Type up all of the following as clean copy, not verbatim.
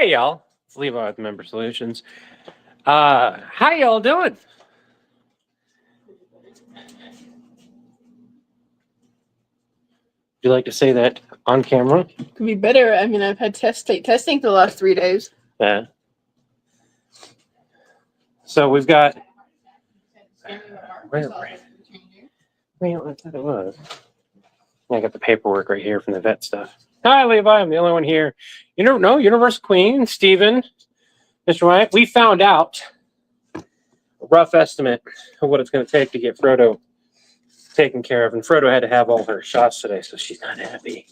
Hey, y'all. It's Levi with Member Solutions. How y'all doing? Would you like to say that on camera? Could be better. I mean, I've had testing for the last 3 days. Yeah. So we've got. Where? I thought it was. I got the paperwork right here from the vet stuff. Hi, Levi. I'm the only one here. You don't know Universe Queen, Steven, Mr. Wyatt. We found out a rough estimate of what it's going to take to get Frodo taken care of. And Frodo had to have all her shots today, so she's not happy.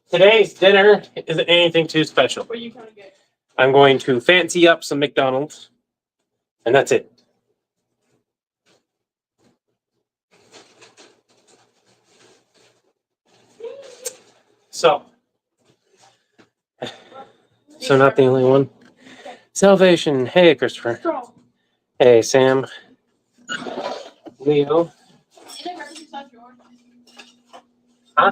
Today's dinner isn't anything too special. What are you trying to get? I'm going to fancy up some McDonald's, and that's it. So not the only one. Salvation. Hey, Christopher. Hey, Sam. Leo. Huh?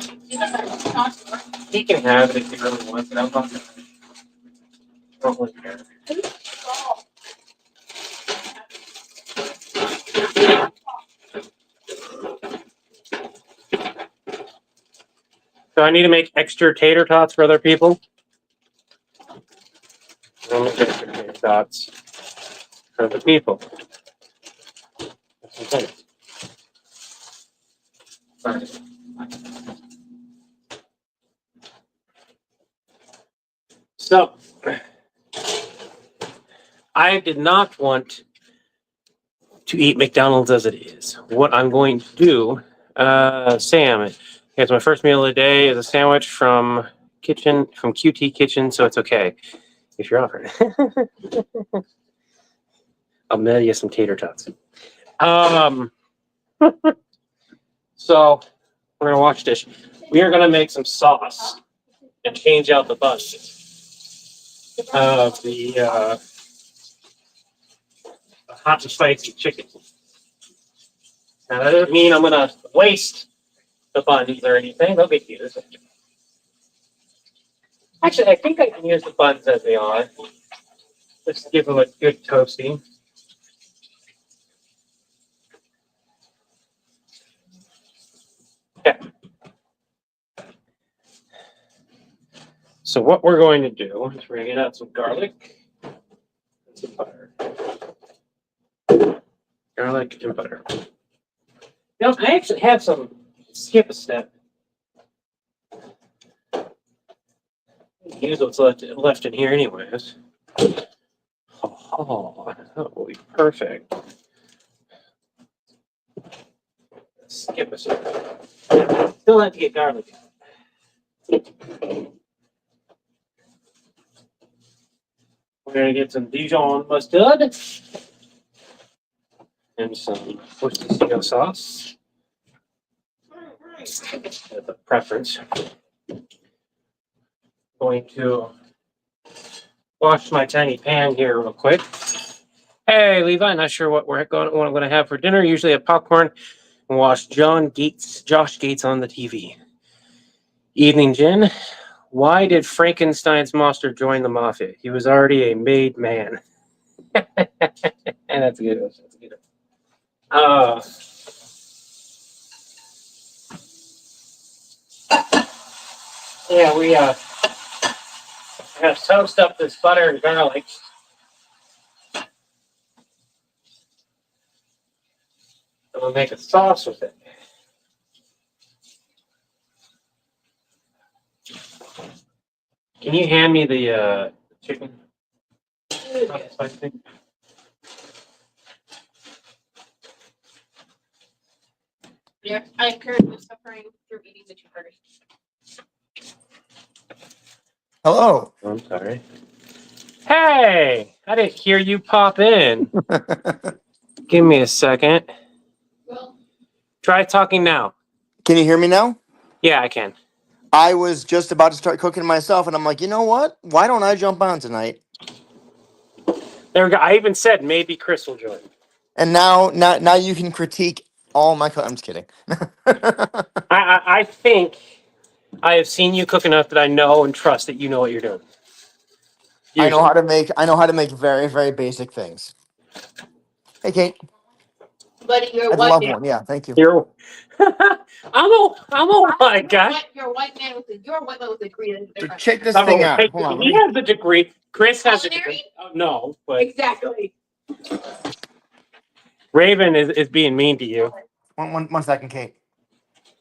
He can have it if he really wants it. I'm not gonna. Don't really care. So I need to make extra tater tots for other people. I'll make extra tater tots for other people. That's okay. Right. So, I did not want to eat McDonald's as it is. What I'm going to do, Sam, it's my first meal of the day is a sandwich from QT Kitchen, so it's okay if you're offering. I'll mail you some tater tots. So we're gonna watch this. We are gonna make some sauce and change out the buns of the hot and spicy chicken. Now that doesn't mean I'm gonna waste the buns or anything. They'll get used. Actually, I think I can use the buns as they are. Just give them a good toasting. Okay. So what we're going to do is we're going to get out some garlic and some butter. Garlic and butter. Now, I actually have some, skip a step. Use what's left in here anyways. Oh, that will be perfect. Skip a step. Still have to get garlic. We're going to get some Dijon mustard and some Worcestershire sauce. That's a preference. Going to wash my tiny pan here real quick. Hey, Levi, not sure what I'm going to have for dinner. Usually have popcorn and watch Josh Gates on the TV. Evening, Jen. Why did Frankenstein's monster join the mafia? He was already a made man. And that's a good one. That's a good one. Yeah, we have toast up this butter and garlic. And we'll make a sauce with it. Can you hand me the chicken? Yeah, I am currently suffering through eating the cheeseburgers. Hello. I'm sorry. Hey, I didn't hear you pop in. Give me a second. Well, Try talking now. Can you hear me now? Yeah, I can. I was just about to start cooking myself, and I'm like, you know what? Why don't I jump on tonight? There we go. I even said maybe Chris will join. And now you can critique all my. I'm just kidding. I think I have seen you cook enough that I know and trust that you know what you're doing. I know Usually. how to make. I know how to make very, very basic things. Hey, Kate. Buddy, you're That's a white loved man. one. Yeah, thank you. You're. I'm a white guy. You're a white man with a degree. That's So different. check this I'm thing a out. white. Hold on. He has the degree. Chris has a Culinary? degree. No, but Exactly. Raven is being mean to you. One second, Kate.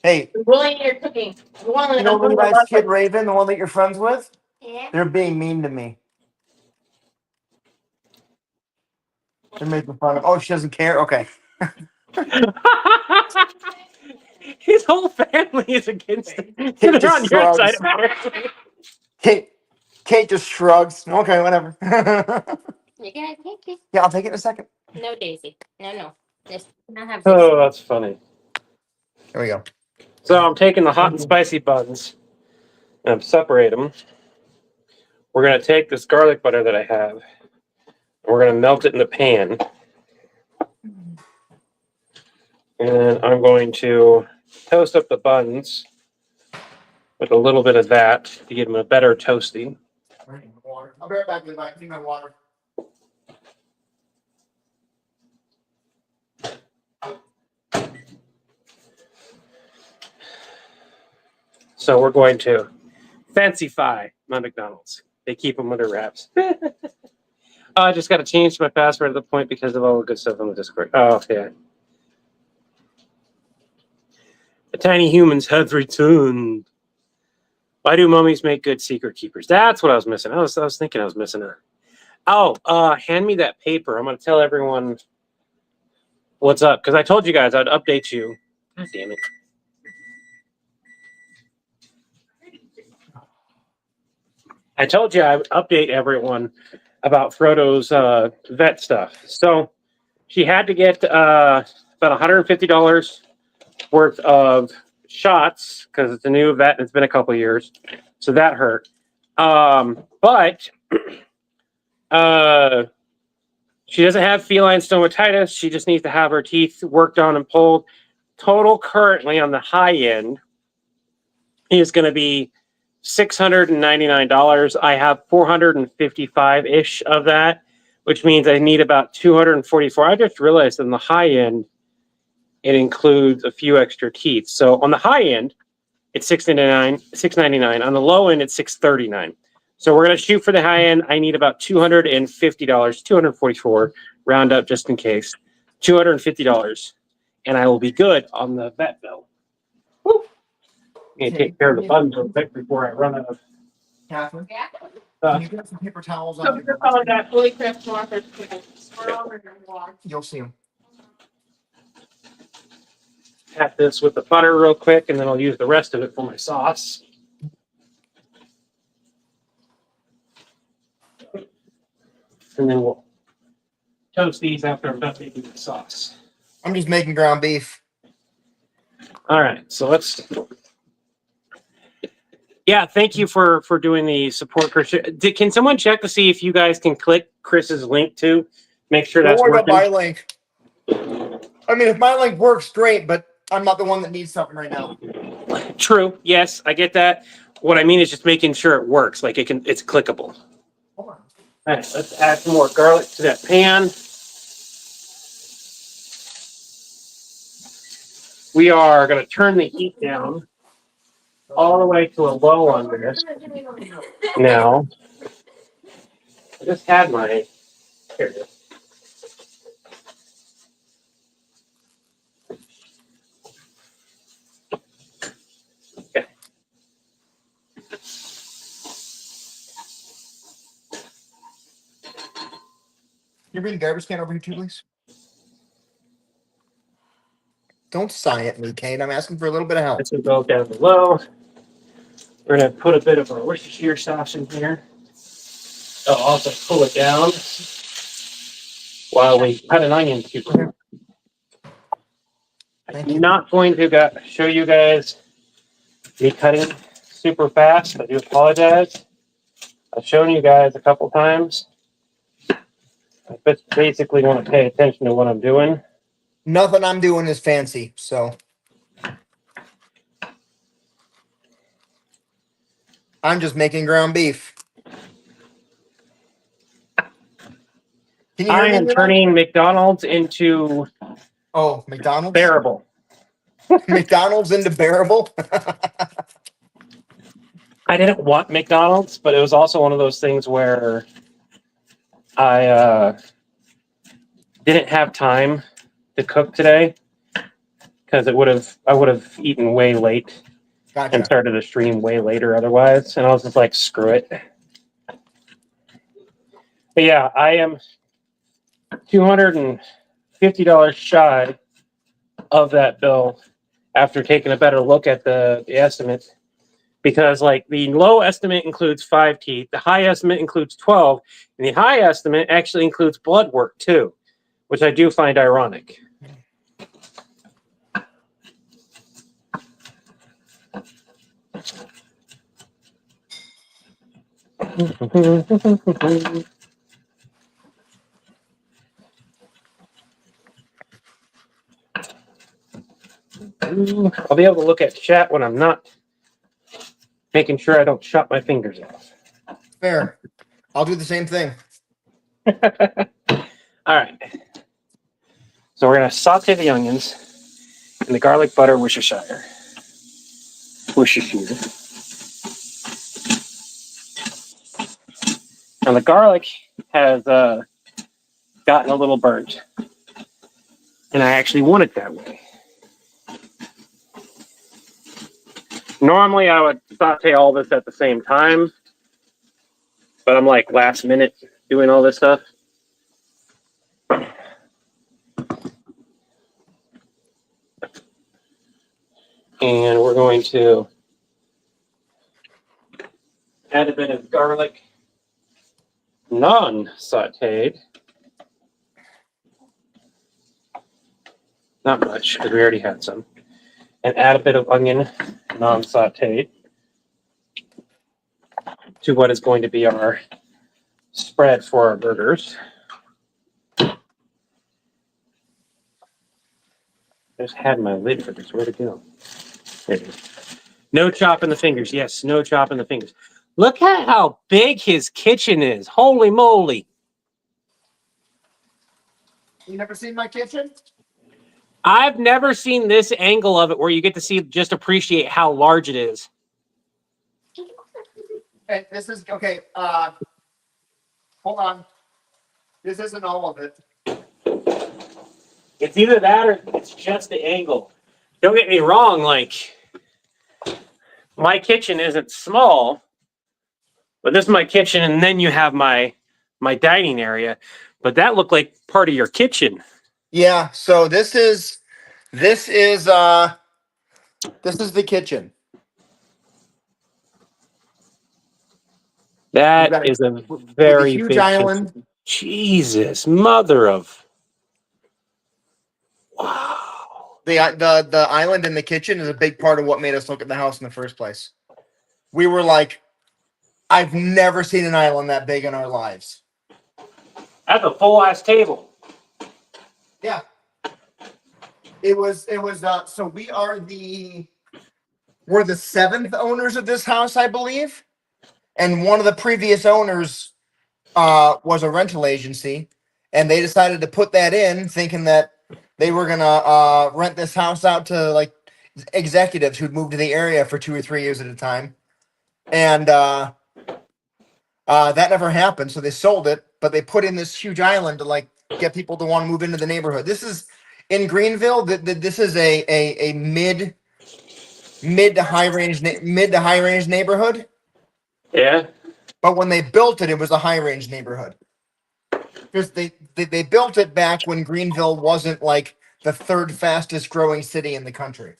Hey, You're bullying your cooking. you know Levi's kid Raven, the one that you're friends with? Yeah. They're being mean to me. They're making fun of. Oh, she doesn't care. Okay. His whole family is against him. Kate They're just on your side. shrugs. Kate just shrugs. Okay, whatever. You gotta take it. Yeah, I'll take it in a second. No, Daisy. No. Let's not have this. Oh, that's funny. Here we go. So I'm taking the hot and spicy buns and I'm separate them. We're gonna take this garlic butter that I have and we're gonna melt it in the pan. And I'm going to toast up the buns with a little bit of that to give them a better toasty. Water. I'll be right back, Levi. I need my water. So we're going to fancyfy my McDonald's. They keep them under wraps. I just got to change my password at the point because of all the good stuff on the Discord. Oh, yeah. The tiny humans have returned. Why do mummies make good secret keepers? That's what I was missing. I was thinking I was missing a. Oh, hand me that paper. I'm going to tell everyone what's up because I told you guys I'd update you. God damn it. I told you I would update everyone about Frodo's vet stuff. So she had to get about $150 worth of shots because it's a new vet and it's been a couple of years. So that hurt. But she doesn't have feline stomatitis. She just needs to have her teeth worked on and pulled. Total currently on the high end is going to be $699. I have 455-ish of that, which means I need about 244. I just realized on the high end, it includes a few extra teeth. So on the high end, it's $699. On the low end, it's $639. So we're going to shoot for the high end. I need about $250, 244, round up just in case. $250, and I will be good on the vet bill. Woo. I'm gonna take care of the buttons real quick before I run out of. Catherine, Yeah. can you get some paper towels So on you're calling that fully craft markers. You'll see them. Pat this with the butter real quick, and then I'll use the rest of it for my sauce. And then we'll toast these after I'm done making the sauce. I'm just making ground beef. All right, so let's. Yeah, thank you for doing the support, Chris. Can someone check to see if you guys can click Chris's link too? Make sure Don't that's worry about working. my link. I mean, if my link works, great, but I'm not the one that needs something right now. True. Yes, I get that. What I mean is just making sure it works. Like it's clickable. Hold on. All right, let's add some more garlic to that pan. We are going to turn the heat down all the way to a low on this. Now, I just had my. Here it is. Okay. You bring the garbage can over here too, please? Don't sigh at me, Kate. I'm asking for a little bit of help. This will go down below. We're going to put a bit of our Worcestershire sauce in here. I'll also pull it down while we cut an onion cube. I'm not going to show you guys me cutting super fast. I do apologize. I've shown you guys a couple times. I just basically want to pay attention to what I'm doing. Nothing I'm doing is fancy, so. I'm just making ground beef. Can you hear I me? am Levi? turning McDonald's into Oh, McDonald's. bearable. McDonald's into bearable. I didn't want McDonald's, but it was also one of those things where I didn't have time to cook today because I would have eaten way late and Gotcha. started the stream way later otherwise, and I was just like, screw it. But yeah, I am $250 shy of that bill after taking a better look at the estimate. Because like the low estimate includes 5 teeth, the high estimate includes 12, and the high estimate actually includes blood work too, which I do find ironic. I'll be able to look at chat when I'm not making sure I don't chop my fingers off. Fair. I'll do the same thing. All right. So we're going to saute the onions in the garlic butter Worcestershire. Now the garlic has gotten a little burnt, and I actually want it that way. Normally I would saute all this at the same time, but I'm like last minute doing all this stuff. And we're going to add a bit of garlic non-sauteed. Not much, because we already had some. And add a bit of onion non-sauteed to what is going to be our spread for our burgers. I just had my lid for this. Where'd it go? There it is. No chopping the fingers. Yes, no chopping the fingers. Look at how big his kitchen is. Holy moly. You never seen my kitchen? I've never seen this angle of it where you get to see just appreciate how large it is. Okay, this is okay. Hold on. This isn't all of it. It's either that or it's just the angle. Don't get me wrong, like my kitchen isn't small, but this is my kitchen, and then you have my dining area. But that looked like part of your kitchen. Yeah. So this is the kitchen. We've That got is a with a very huge big island. kitchen. Jesus, mother of wow. The island in the kitchen is a big part of what made us look at the house in the first place. We were like, I've never seen an island that big in our lives. That's a full ass table. Yeah. It was so we're the 7th owners of this house, I believe. And one of the previous owners was a rental agency, and they decided to put that in thinking that they were gonna rent this house out to like executives who'd moved to the area for 2 or 3 years at a time. And that never happened, so they sold it, but they put in this huge island to like get people to want to move into the neighborhood. This is in Greenville. This is a mid to high range neighborhood. Yeah. But when they built it, it was a high range neighborhood because they built it back when Greenville wasn't like the 3rd fastest growing city in the country.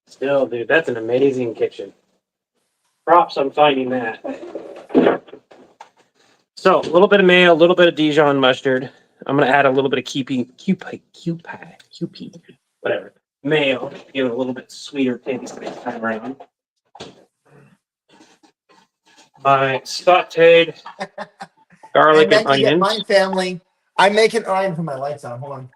Still, dude, that's an amazing kitchen. Props on finding that. So, a little bit of mayo, a little bit of Dijon mustard. I'm going to add a little bit of Kewpie, whatever. Mayo, give it a little bit sweeter taste this time around. My sauteed garlic and to get onions. my family, I make an onion for my lights on. Hold on.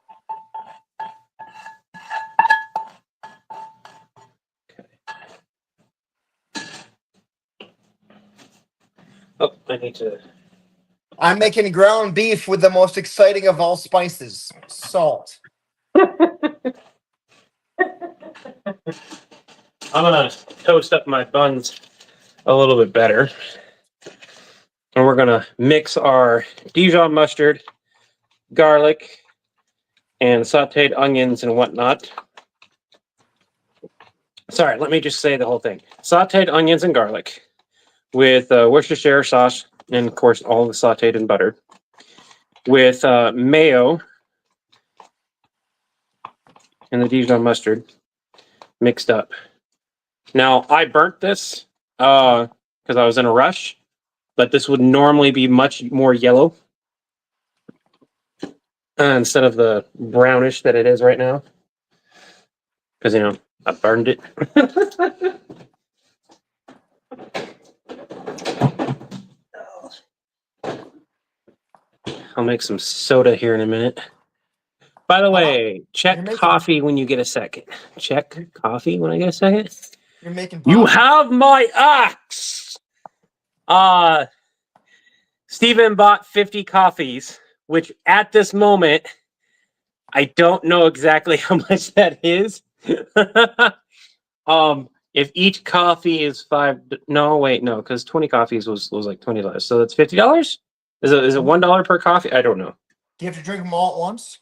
Oh, I need to. I'm making ground beef with the most exciting of all spices, salt. I'm gonna toast up my buns a little bit better, and we're gonna mix our Dijon mustard, garlic, and sautéed onions and whatnot. Sorry, let me just say the whole thing. Sautéed onions and garlic with Worcestershire sauce, and of course, all the sautéed and buttered, with mayo and the Dijon mustard mixed up. Now, I burnt this because I was in a rush, but this would normally be much more yellow instead of the brownish that it is right now. Because, I burned it. I'll make some soda here in a minute. By the way, check coffee when you get a second. Check coffee when I get a second. You're making You have my axe! Steven bought 50 coffees, which at this moment, I don't know exactly how much that is. If each coffee is because 20 coffees was like $20. So that's $50? Is it $1 per coffee? I don't know. Do you have to drink them all at once?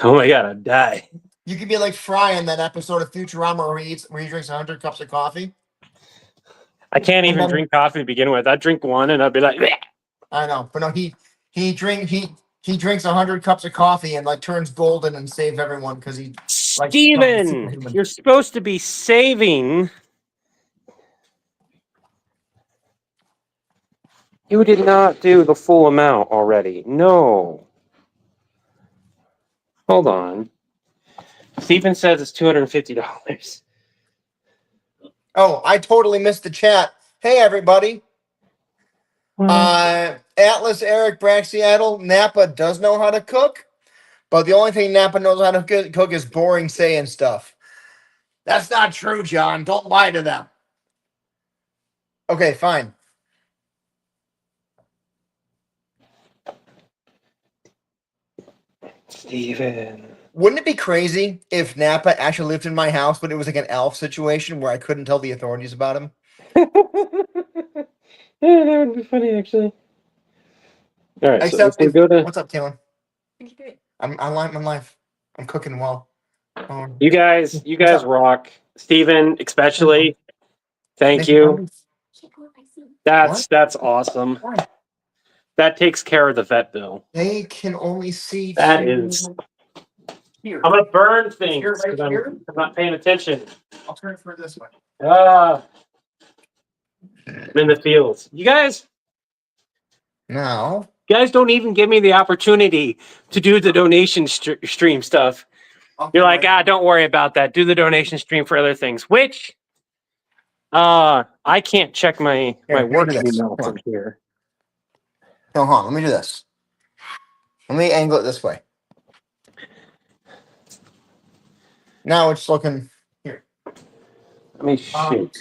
Oh my god, I'd die. You could be like Fry in that episode of Futurama where he drinks 100 cups of coffee. I can't even drink coffee to begin with. I'd drink one and I'd be like, bleh. I know, but no, he drinks 100 cups of coffee and like turns golden and saves everyone because he. Steven, you're supposed to be saving. You did not do the full amount already. No. Hold on. Steven says it's $250. Oh, I totally missed the chat. Hey, everybody. Atlas, Eric, Braxiatle, Napa does know how to cook, but the only thing Napa knows how to cook is boring saying stuff. That's not true, John. Don't lie to them. Okay, fine. Steven. Wouldn't it be crazy if Napa actually lived in my house, but it was like an elf situation where I couldn't tell the authorities about him? Yeah, that would be funny, actually. All right, Except so if we go to... What's up, Kaylin? I'm my life. I'm cooking well. You guys rock. Steven, especially. Thank you. That's awesome. What? That takes care of the vet bill. They can only see. That is. Here. I'm gonna burn things Here, right because here? I'm not paying attention. I'll turn it for this way. I'm in the fields. You guys Now. don't even give me the opportunity to do the donation stream stuff. You're like, don't worry about that. Do the donation stream for other things. Which, I can't check my work email from here. No, hold on. Let me do this. Let me angle it this way. Now it's looking here. Let me shoot.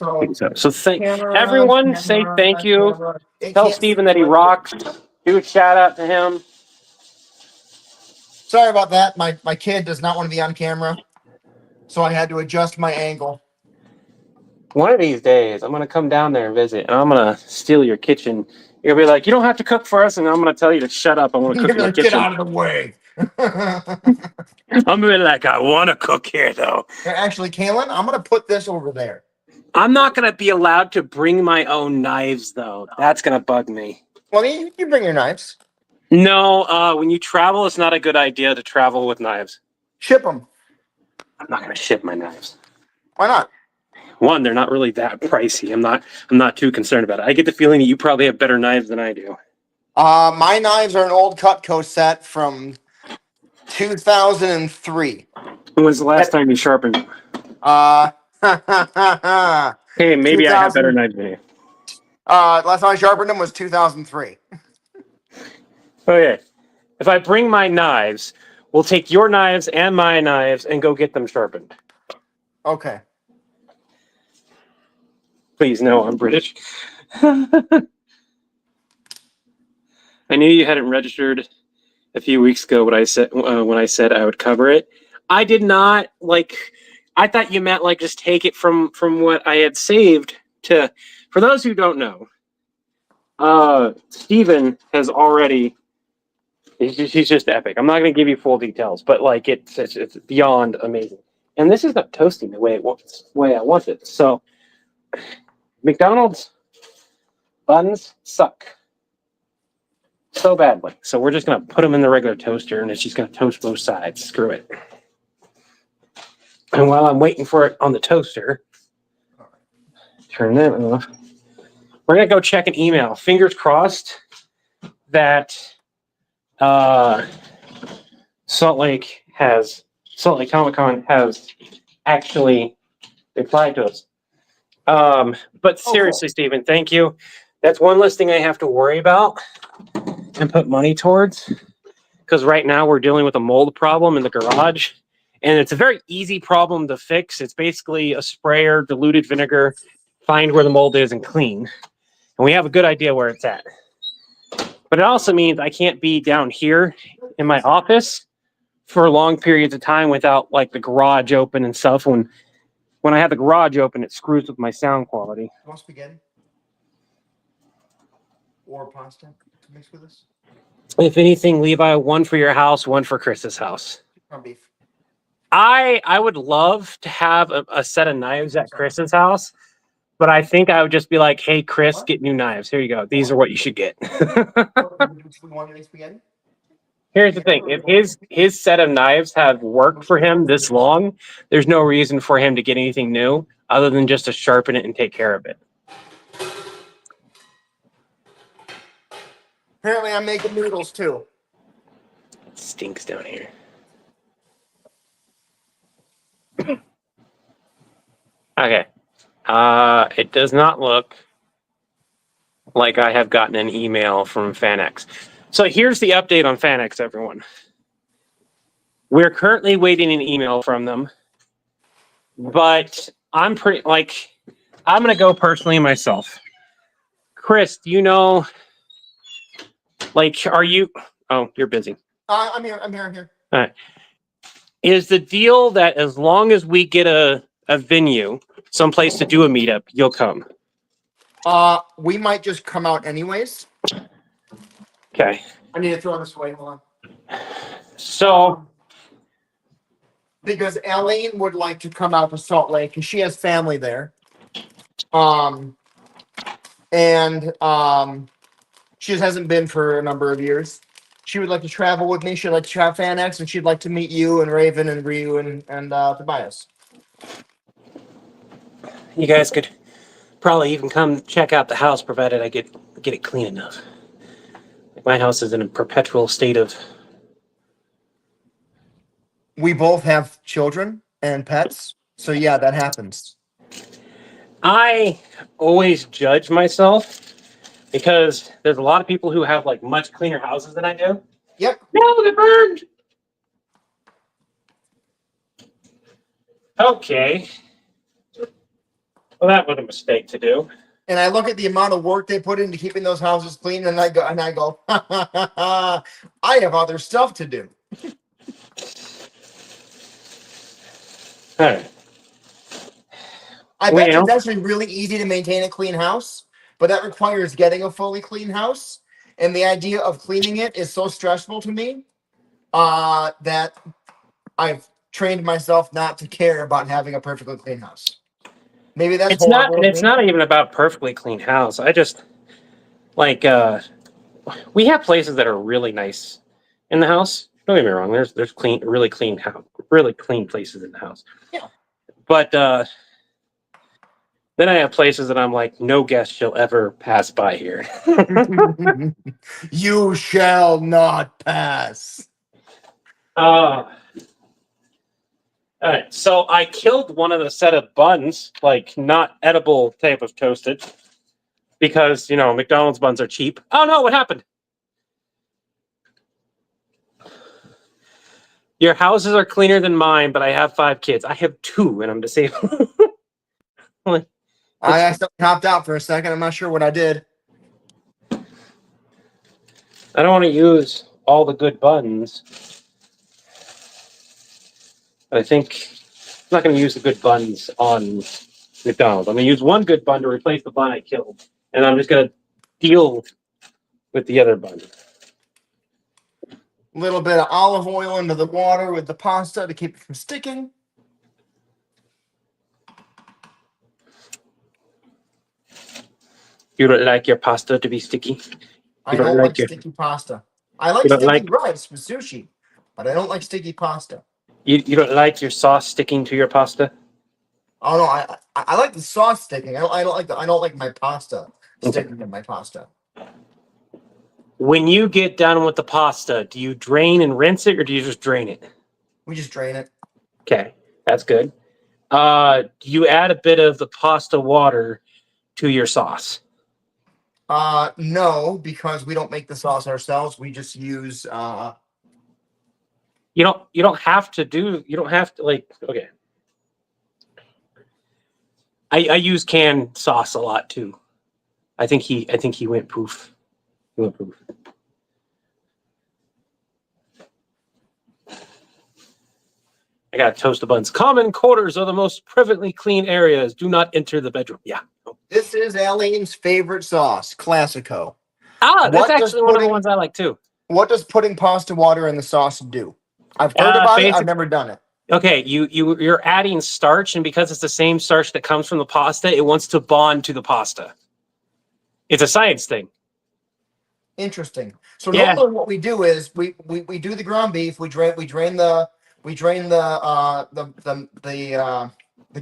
So thank everyone. Say thank you. Tell Steven that he rocks. Do a shout out to him. Sorry about that. My kid does not want to be on camera, so I had to adjust my angle. One of these days, I'm gonna come down there and visit, and I'm gonna steal your kitchen. You're gonna be like, you don't have to cook for us, and I'm gonna tell you to shut up. I want to cook in the kitchen. Get out of the way. I'm gonna be like, I want to cook here, though. Actually, Kaylin, I'm gonna put this over there. I'm not gonna be allowed to bring my own knives, though. That's gonna bug me. Well, you bring your knives. No, when you travel, it's not a good idea to travel with knives. Ship them. I'm not gonna ship my knives. Why not? One, they're not really that pricey. I'm not too concerned about it. I get the feeling that you probably have better knives than I do. My knives are an old Cutco set from 2003. When was the last time you sharpened them? Hey, maybe I have better knives than you. Last time I sharpened them was 2003. Okay. If I bring my knives, we'll take your knives and my knives and go get them sharpened. Okay. Please, no, I'm British. I knew you hadn't registered a few weeks ago when I said I would cover it. I did not like. I thought you meant like just take it from what I had saved to. For those who don't know, Steven has already. He's just epic. I'm not going to give you full details, but like it's beyond amazing. And this is not toasting the way I want it. So McDonald's buns suck so badly. So we're just going to put them in the regular toaster, and it's just going to toast both sides. Screw it. And while I'm waiting for it on the toaster, turn that off. We're going to go check an email. Fingers crossed that Salt Lake Comic-Con has actually replied to us. But seriously, Stephen, thank you. That's one less thing I have to worry about and put money towards. Because right now we're dealing with a mold problem in the garage. And it's a very easy problem to fix. It's basically a sprayer, diluted vinegar, find where the mold is and clean. And we have a good idea where it's at. But it also means I can't be down here in my office for long periods of time without like the garage open and stuff. When I have the garage open, it screws with my sound quality. Want spaghetti? Or pasta to mix with this? If anything, Levi, one for your house, one for Chris's house. Ground beef. I would love to have a set of knives at Chris's house, but I think I would just be like, hey, Chris, get new knives. Here you go. These are what you should get. Want to make spaghetti? Here's the thing. If his set of knives have worked for him this long, there's no reason for him to get anything new other than just to sharpen it and take care of it. Apparently, I'm making noodles too. It stinks down here. Okay. It does not look like I have gotten an email from FanX. So here's the update on FanX, everyone. We're currently waiting an email from them, but I'm going to go personally myself. Chris, do you know, are you, oh, you're busy. I'm here. I'm here. All right. Is the deal that as long as we get a venue, someplace to do a meetup, you'll come? We might just come out anyways. Okay. I need to throw this away. Hold on. So, because Elaine would like to come out to Salt Lake because she has family there. And she just hasn't been for a number of years. She would like to travel with me. She'd like to try FanX, and she'd like to meet you and Raven and Ryu and Tobias. you guys could probably even come check out the house, provided I get it clean enough. My house is in a perpetual state of. We both have children and pets, so yeah, that happens. I always judge myself because there's a lot of people who have like much cleaner houses than I do. Yep. No, they burned. Okay. Well, that was a mistake to do. And I look at the amount of work they put into keeping those houses clean, and I go, I have other stuff to do. All right. I bet it's actually really easy to maintain a clean house, but that requires getting a fully clean house. And the idea of cleaning it is so stressful to me that I've trained myself not to care about having a perfectly clean house. Maybe that's it's not. And it's not even about perfectly clean house. I just we have places that are really nice in the house. Don't get me wrong. There's really clean places in the house. Yeah. But then I have places that I'm like, no guest shall ever pass by here. You shall not pass. All right, so I killed one of the set of buns, like not edible type of toasted, because McDonald's buns are cheap. Oh no, what happened? Your houses are cleaner than mine, but I have 5 kids. I have 2, and I'm disabled. I accidentally hopped out for a second. I'm not sure what I did. I don't want to use all the good buns. I think I'm not going to use the good buns on McDonald's. I'm going to use one good bun to replace the bun I killed. And I'm just going to deal with the other bun. A little bit of olive oil into the water with the pasta to keep it from sticking. You don't like your pasta to be sticky? I don't don't like like it. sticky pasta. I like You don't sticky like- rice with sushi, but I don't like sticky pasta. You don't like your sauce sticking to your pasta? Oh no, I like the sauce sticking. I don't like my pasta sticking to my pasta. When you get done with the pasta, do you drain and rinse it, or do you just drain it? We just drain it. Okay, that's good. Do you add a bit of the pasta water to your sauce? No, because we don't make the sauce ourselves. We just use You don't have to do. You don't have to like. Okay. I use canned sauce a lot too. I think he went poof. He went poof. I got toast the buns. Common quarters are the most privately clean areas. Do not enter the bedroom. Yeah. this is Eileen's favorite sauce, Classico. Ah, that's What does actually one of the pudding- ones I like too. What does putting pasta water in the sauce do? I've heard about it. I've never done it. Okay, you're adding starch, and because it's the same starch that comes from the pasta, it wants to bond to the pasta. It's a science thing. Interesting. So Yeah. normally what we do is we do the ground beef. We drain the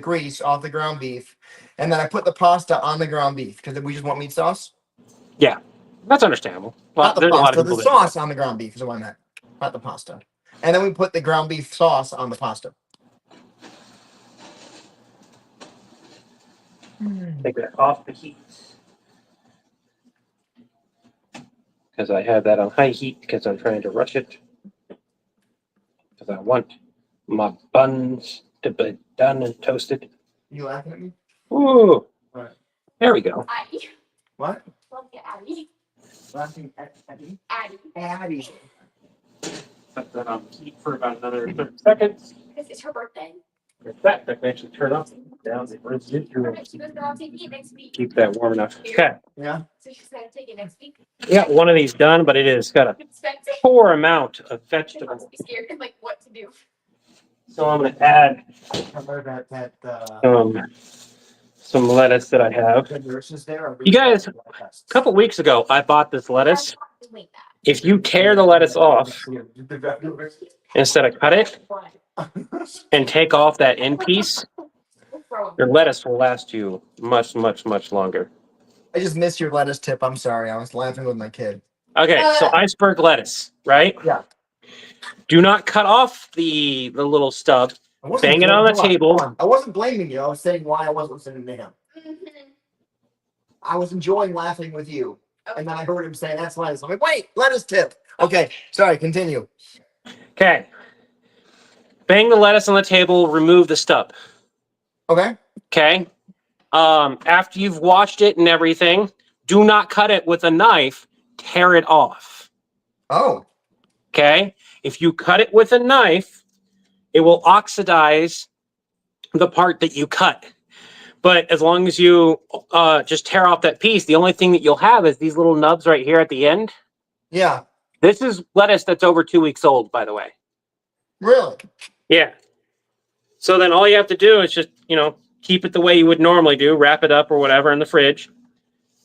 grease off the ground beef, and then I put the pasta on the ground beef because we just want meat sauce. Yeah, that's understandable. Well, Not the there's a lot pasta, of the people that do that. sauce on the ground beef is what I meant. Not the pasta. And then we put the ground beef sauce on the pasta. Take that off the heat. Because I have that on high heat because I'm trying to rush it. Because I want my buns to be done and toasted. You laughing at me? Ooh. Right. There we go. Addie. What? Love you, Addie. Laughing at me? Addie. Addie. Put that on heat for about another 30 seconds. Because it's her birthday. In fact, I can actually turn off down the roasted Perfect. She goes, I'll take it next week. keep that warm enough. Okay. Yeah. So she's going to take it next week. We got one of these done, but it has got a Expensive. poor amount of She vegetables. must be scared of like what to do. So I'm going to add That some lettuce that I have. the nurses there are You guys, A couple weeks ago, I bought this lettuce. Wait that. If you tear the lettuce off instead of cut it and take off that end piece, your lettuce will last you much, much, much longer. I just missed your lettuce tip. I'm sorry. I was laughing with my kid. Okay, so iceberg lettuce, right? Yeah. Do not cut off the little stub. I wasn't Bang it on the hold table. hold on. I wasn't blaming you. I was saying why I wasn't listening to him. I was enjoying laughing with you. And then I heard him say, that's lettuce. I'm like, wait, lettuce tip. Okay, sorry, continue. Okay. Bang the lettuce on the table, remove the stub. Okay. Okay. After you've washed it and everything, do not cut it with a knife, tear it off. Oh, Okay. If you cut it with a knife, it will oxidize the part that you cut. But as long as you just tear off that piece, the only thing that you'll have is these little nubs right here at the end. yeah. This is lettuce that's over 2 weeks old, by the way. Really? Yeah. So then all you have to do is just, keep it the way you would normally do, wrap it up or whatever in the fridge,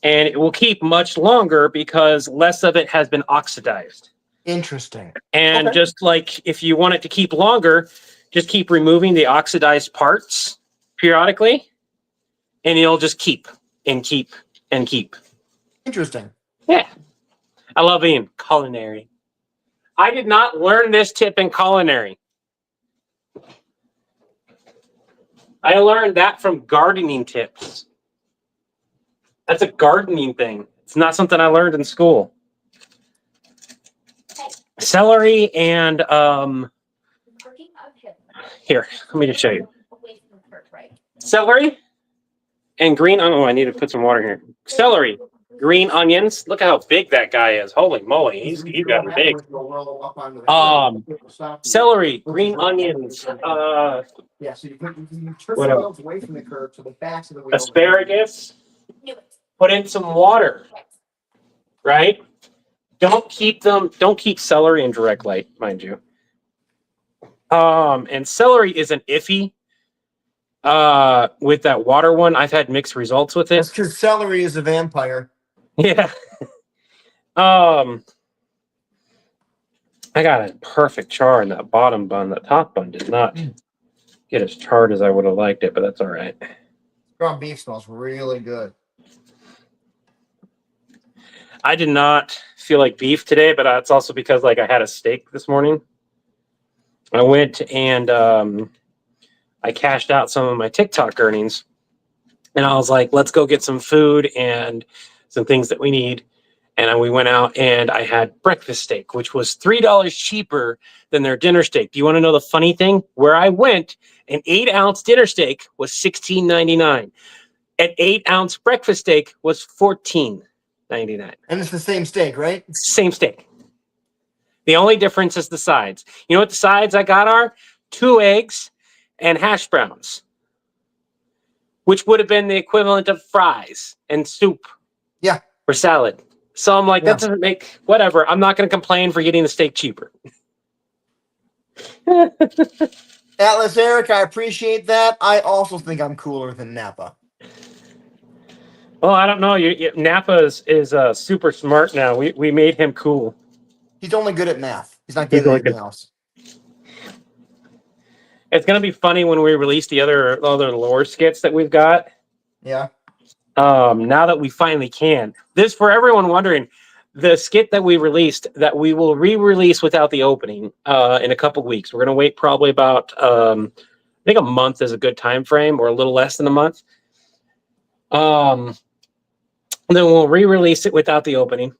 and it will keep much longer because less of it has been oxidized. Interesting. And Okay. just like if you want it to keep longer, just keep removing the oxidized parts periodically, and it'll just keep and keep and keep. Interesting. Yeah. I love being culinary. I did not learn this tip in culinary. I learned that from gardening tips. That's a gardening thing. It's not something I learned in school. Celery and here, let me just show you. Celery and green. Oh, I need to put some water here. Celery, green onions. Look how big that guy is. Holy moly, he's gotten big. Celery, green onions. Yeah, so you turn What the else? wheels away from the curb so the backs of the wheels. Asparagus. Put in some water. Right. Don't keep celery in direct light, mind you. And celery is an iffy. With that water one, I've had mixed results with That's it. because celery is a vampire. Yeah. I got a perfect char in that bottom bun. The top bun did not get as charred as I would have liked it, but that's all right. Ground beef smells really good. I did not feel like beef today, but it's also because like I had a steak this morning. I went and I cashed out some of my TikTok earnings, and I was like, let's go get some food and some things that we need. And we went out and I had breakfast steak, which was $3 cheaper than their dinner steak. Do you want to know the funny thing? Where I went, an 8-ounce dinner steak was $16.99. An 8-ounce breakfast steak was $14.99. And it's the same steak, right? Same steak. The only difference is the sides. You know what the sides I got are? 2 eggs and hash browns, which would have been the equivalent of fries and soup. Yeah. Or salad. So I'm like, that doesn't make, whatever. I'm not going to complain for getting the steak cheaper. Atlas Eric, I appreciate that. I also think I'm cooler than Napa. Well, I don't know. Napa is super smart now. We made him cool. He's only good at math. He's not good at anything else. It's going to be funny when we release the other lore skits that we've got. Yeah. Now that we finally can. This, for everyone wondering, the skit that we released that we will re-release without the opening in a couple weeks. We're going to wait probably about, I think a month is a good time frame, or a little less than a month. Then we'll re-release it without the opening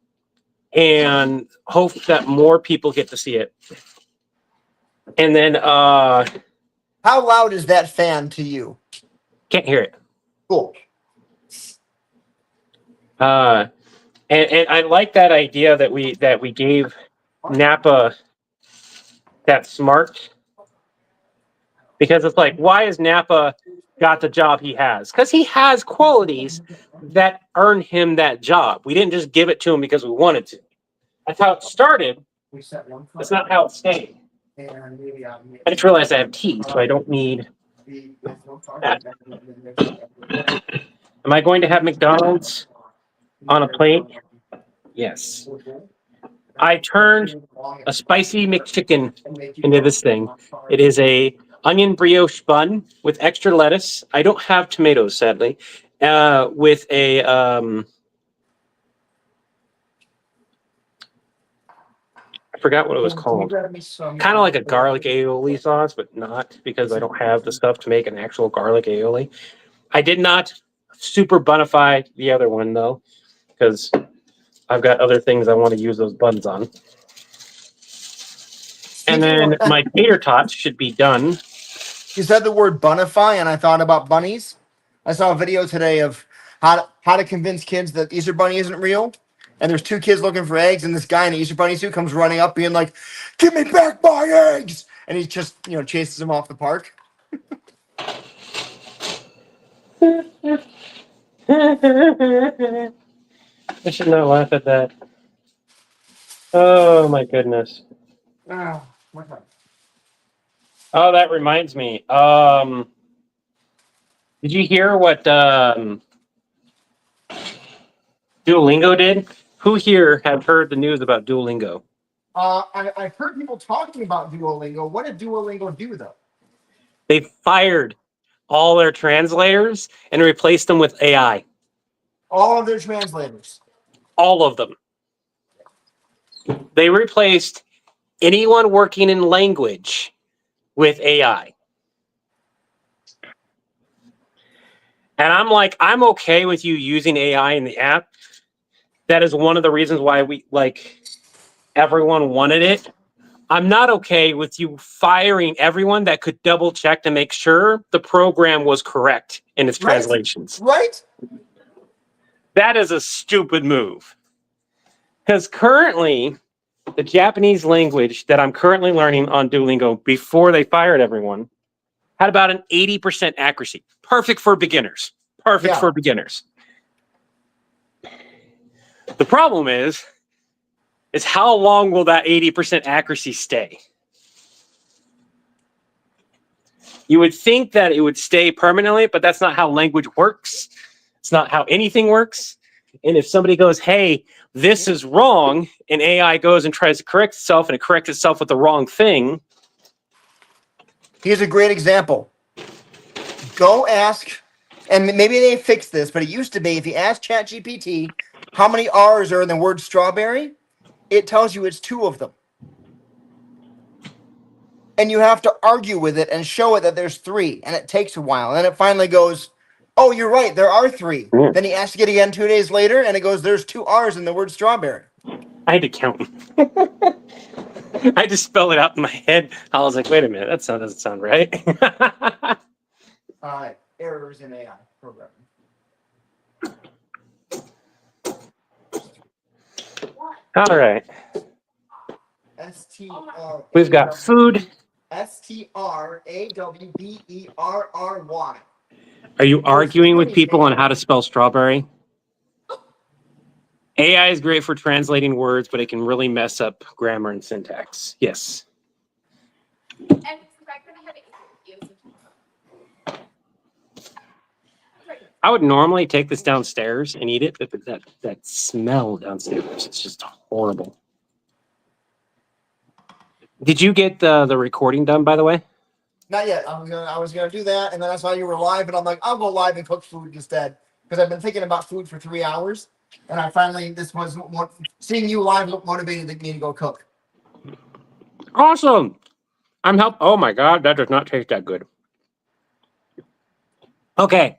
and hope that more people get to see it. And then how loud is that fan to you? Can't hear it. Cool. And I like that idea that we gave Napa that smart, because it's like, why has Napa got the job he has? Because he has qualities that earn him that job. We didn't just give it to him because we wanted to. That's how it started. That's not how it stayed. I just realized I have tea, so I don't need that. Am I going to have McDonald's on a plate? Yes. I turned a spicy McChicken into this thing. It is a onion brioche bun with extra lettuce. I don't have tomatoes, sadly. With a I forgot what it was called. Kind of like a garlic aioli sauce, but not, because I don't have the stuff to make an actual garlic aioli. I did not super bunify the other one though, because I've got other things I want to use those buns on. And then my tater tots should be done. You said the word bunify, and I thought about bunnies. I saw a video today of how to convince kids that Easter Bunny isn't real. And there's 2 kids looking for eggs, and this guy in an Easter Bunny suit comes running up being like, "Give me back my eggs!" And he just, chases them off the park. I should not laugh at that. Oh my goodness. Oh, what's up? Oh, that reminds me. Did you hear what Duolingo did? Who here have heard the news about Duolingo? I've heard people talking about Duolingo. What did Duolingo do, though? They fired all their translators and replaced them with AI. All of their translators. All of them. They replaced anyone working in language with AI. And I'm like, I'm okay with you using AI in the app. That is one of the reasons why everyone wanted it. I'm not okay with you firing everyone that could double check to make sure the program was correct in its Right. translations. Right? That is a stupid move. Because currently, the Japanese language that I'm currently learning on Duolingo before they fired everyone had about an 80% accuracy. Perfect for beginners. Perfect Yeah. for beginners. The problem is how long will that 80% accuracy stay? You would think that it would stay permanently, but that's not how language works. It's not how anything works. And if somebody goes, hey, this is wrong, and AI goes and tries to correct itself, and it corrects itself with the wrong thing. Here's a great example. Go ask, and maybe they fixed this, but it used to be if you ask ChatGPT how many R's are in the word strawberry, it tells you it's 2 of them. And you have to argue with it and show it that there's 3, and it takes a while. And then it finally goes, oh, you're right, there are 3. Mm. Then he asks it again 2 days later, and it goes, there's 2 R's in the word strawberry. I had to count. I just spelled it out in my head. I was like, wait a minute, that doesn't sound right. Errors in AI programming. All right. STR. We've got food. STRAWBERRY. Are you arguing with people on how to spell strawberry? AI is great for translating words, but it can really mess up grammar and syntax. Yes. And it's the fact that I have interviews. I would normally take this downstairs and eat it, but that smell downstairs, it's just horrible. Did you get the recording done, by the way? Not yet. I was gonna do that, and then I saw you were live, and I'm like, I'll go live and cook food instead because I've been thinking about food for 3 hours, and I finally seeing you live motivated me to go cook. Awesome. Oh my God, that does not taste that good. Okay.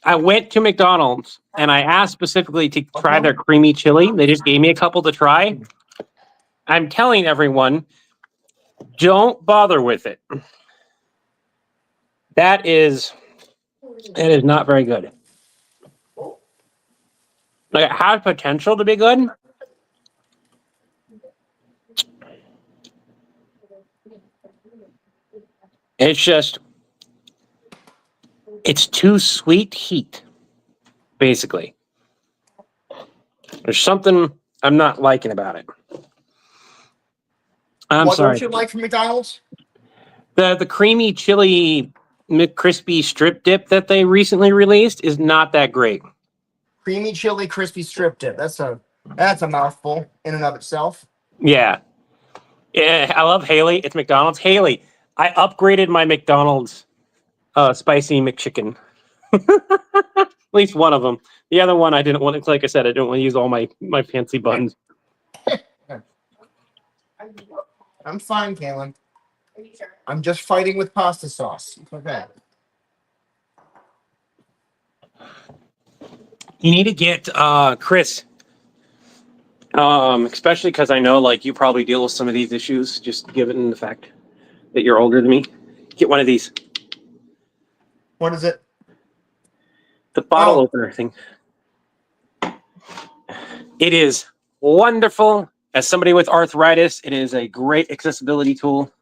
I went to McDonald's and I asked specifically to try their creamy chili. They just gave me a couple to try. I'm telling everyone, don't bother with it. It is not very good. Like, it has potential to be good. It's too sweet heat, basically. There's something I'm not liking about it. What sorry. don't you like from McDonald's? The creamy chili McCrispy strip dip that they recently released is not that great. Creamy chili crispy strip dip. That's a mouthful in and of itself. Yeah. I love Haley. It's McDonald's. Haley, I upgraded my McDonald's spicy McChicken. At least one of them. The other one I didn't want to, like I said, I didn't want to use all my fancy buttons. I'm fine, Kaylin. Are you sure? I'm just fighting with pasta sauce. Okay. You need to get Chris. Especially because I know like you probably deal with some of these issues, just given the fact that you're older than me. Get one of these. What is it? The bottle opener thing. It is wonderful. As somebody with arthritis, it is a great accessibility tool.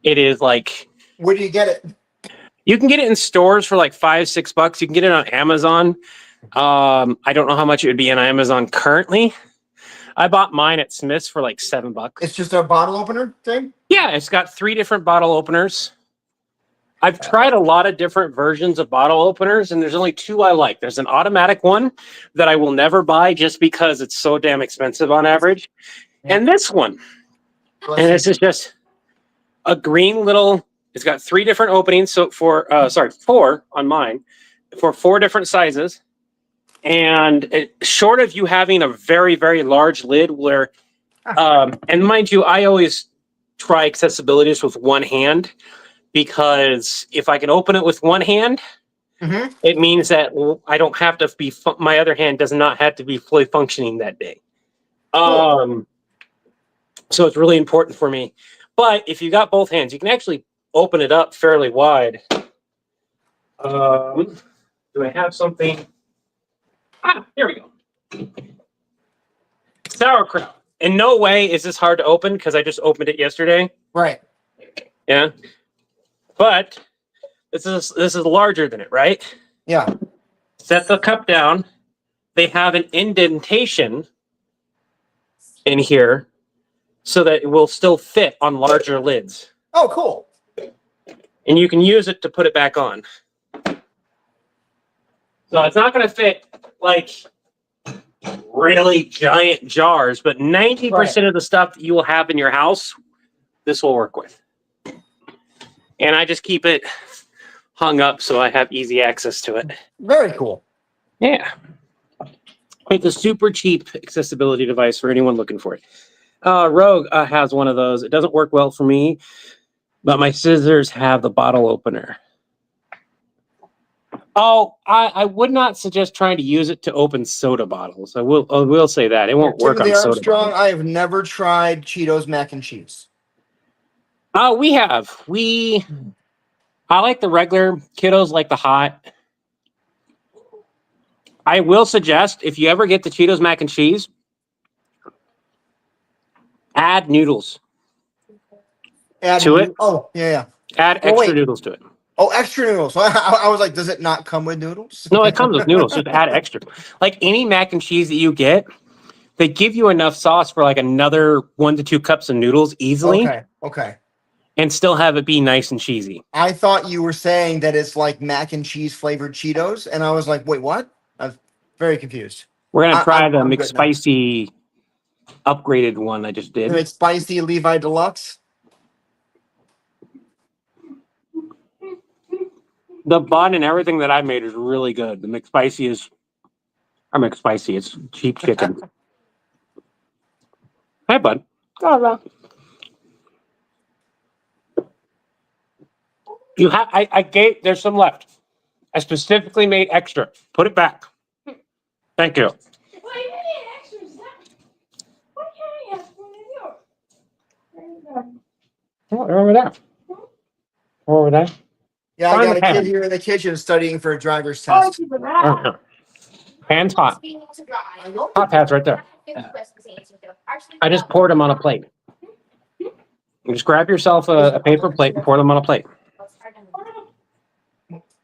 It is like... Where do you get it? You can get it in stores for like $5-6. You can get it on Amazon. I don't know how much it would be on Amazon currently. I bought mine at Smith's for like $7. It's just a bottle opener thing? Yeah, it's got 3 different bottle openers. I've tried a lot of different versions of bottle openers, and there's only 2 I like. There's an automatic one that I will never buy just because it's so damn expensive on average. Yeah. And this one. And this is just a green little, it's got 3 different openings. So 4 on mine, for 4 different sizes. And short of you having a very, very large lid where, and mind you, I always try accessibilities with one hand. Because if I can open it with one hand, it means that I don't have to be, my other hand does not have to be fully functioning that day. So it's really important for me. But if you got both hands, you can actually open it up fairly wide. Do I have something? Here we go. Sauerkraut. In no way is this hard to open because I just opened it yesterday. Right. Yeah. But this is larger than it, right? Yeah. Set the cup down. They have an indentation in here so that it will still fit on larger lids. Oh, cool. And you can use it to put it back on. So it's not going to fit like really giant jars, but 90% of the stuff that you will have in your house, this will work with. And I just keep it hung up so I have easy access to it. Very cool. Yeah. It's a super cheap accessibility device for anyone looking for it. Rogue has one of those. It doesn't work well for me, but my scissors have the bottle opener. Oh, I would not suggest trying to use it to open soda bottles. I will say that. It won't work on Timothy soda Armstrong, bottles. I have never tried Cheetos mac and cheese. We have. I like the regular. Kiddos like the hot. I will suggest if you ever get the Cheetos mac and cheese, add noodles to it. Oh, yeah. Add extra noodles to it. Oh, extra noodles. I was like, does it not come with noodles? No, it comes with noodles. Just add extra. Like any mac and cheese that you get, they give you enough sauce for like another 1 to 2 cups of noodles easily. Okay. And still have it be nice and cheesy. I thought you were saying that it's like mac and cheese flavored Cheetos, and I was like, wait, what? I was very confused. We're gonna try the I'm good McSpicy upgraded one I just did. The McSpicy Levi Deluxe. The bun and everything that I made is really good. The McSpicy is, it's cheap chicken. Hi, bud. Oh, You have. I gave. There's some left. I specifically made extra. Put it back. Thank you. Why you need extras? Why can't I ask for Oh, they're over there. Over there. Yeah, I Find got the a kid pan. here in the kitchen studying for a driver's Oh, test. keep it out. Okay. Pan's hot. Hot pad's right there. I just poured them on a plate. You just grab yourself a paper plate and pour them on a plate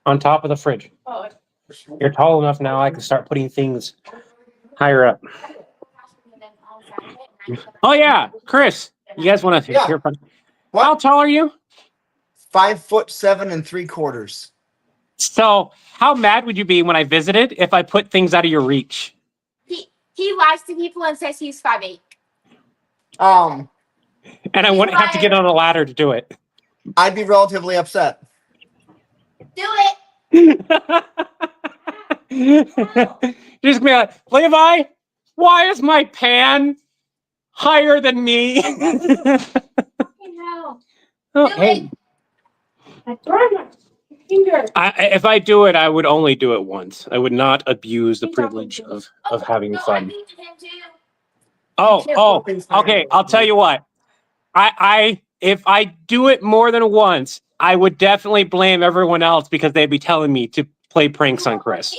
on top of the fridge. Oh, You're tall enough now. I can start putting things higher up. Oh yeah, Chris. You guys want to hear from? What? How tall are you? 5'7 3/4. So, how mad would you be when I visited if I put things out of your reach? He lies to people and says he's 5'8". And I wouldn't have to get on a ladder to do it. I'd be relatively upset. Do it. Just be like, Levi, why is my pan higher than me? no. Oh, Do hey, I burned my finger. if I do it, I would only do it once. I would not abuse the privilege of having No, I fun. mean to him too. Oh, okay. I'll tell you what. If I do it more than once, I would definitely blame everyone else because they'd be telling me to play pranks on Chris.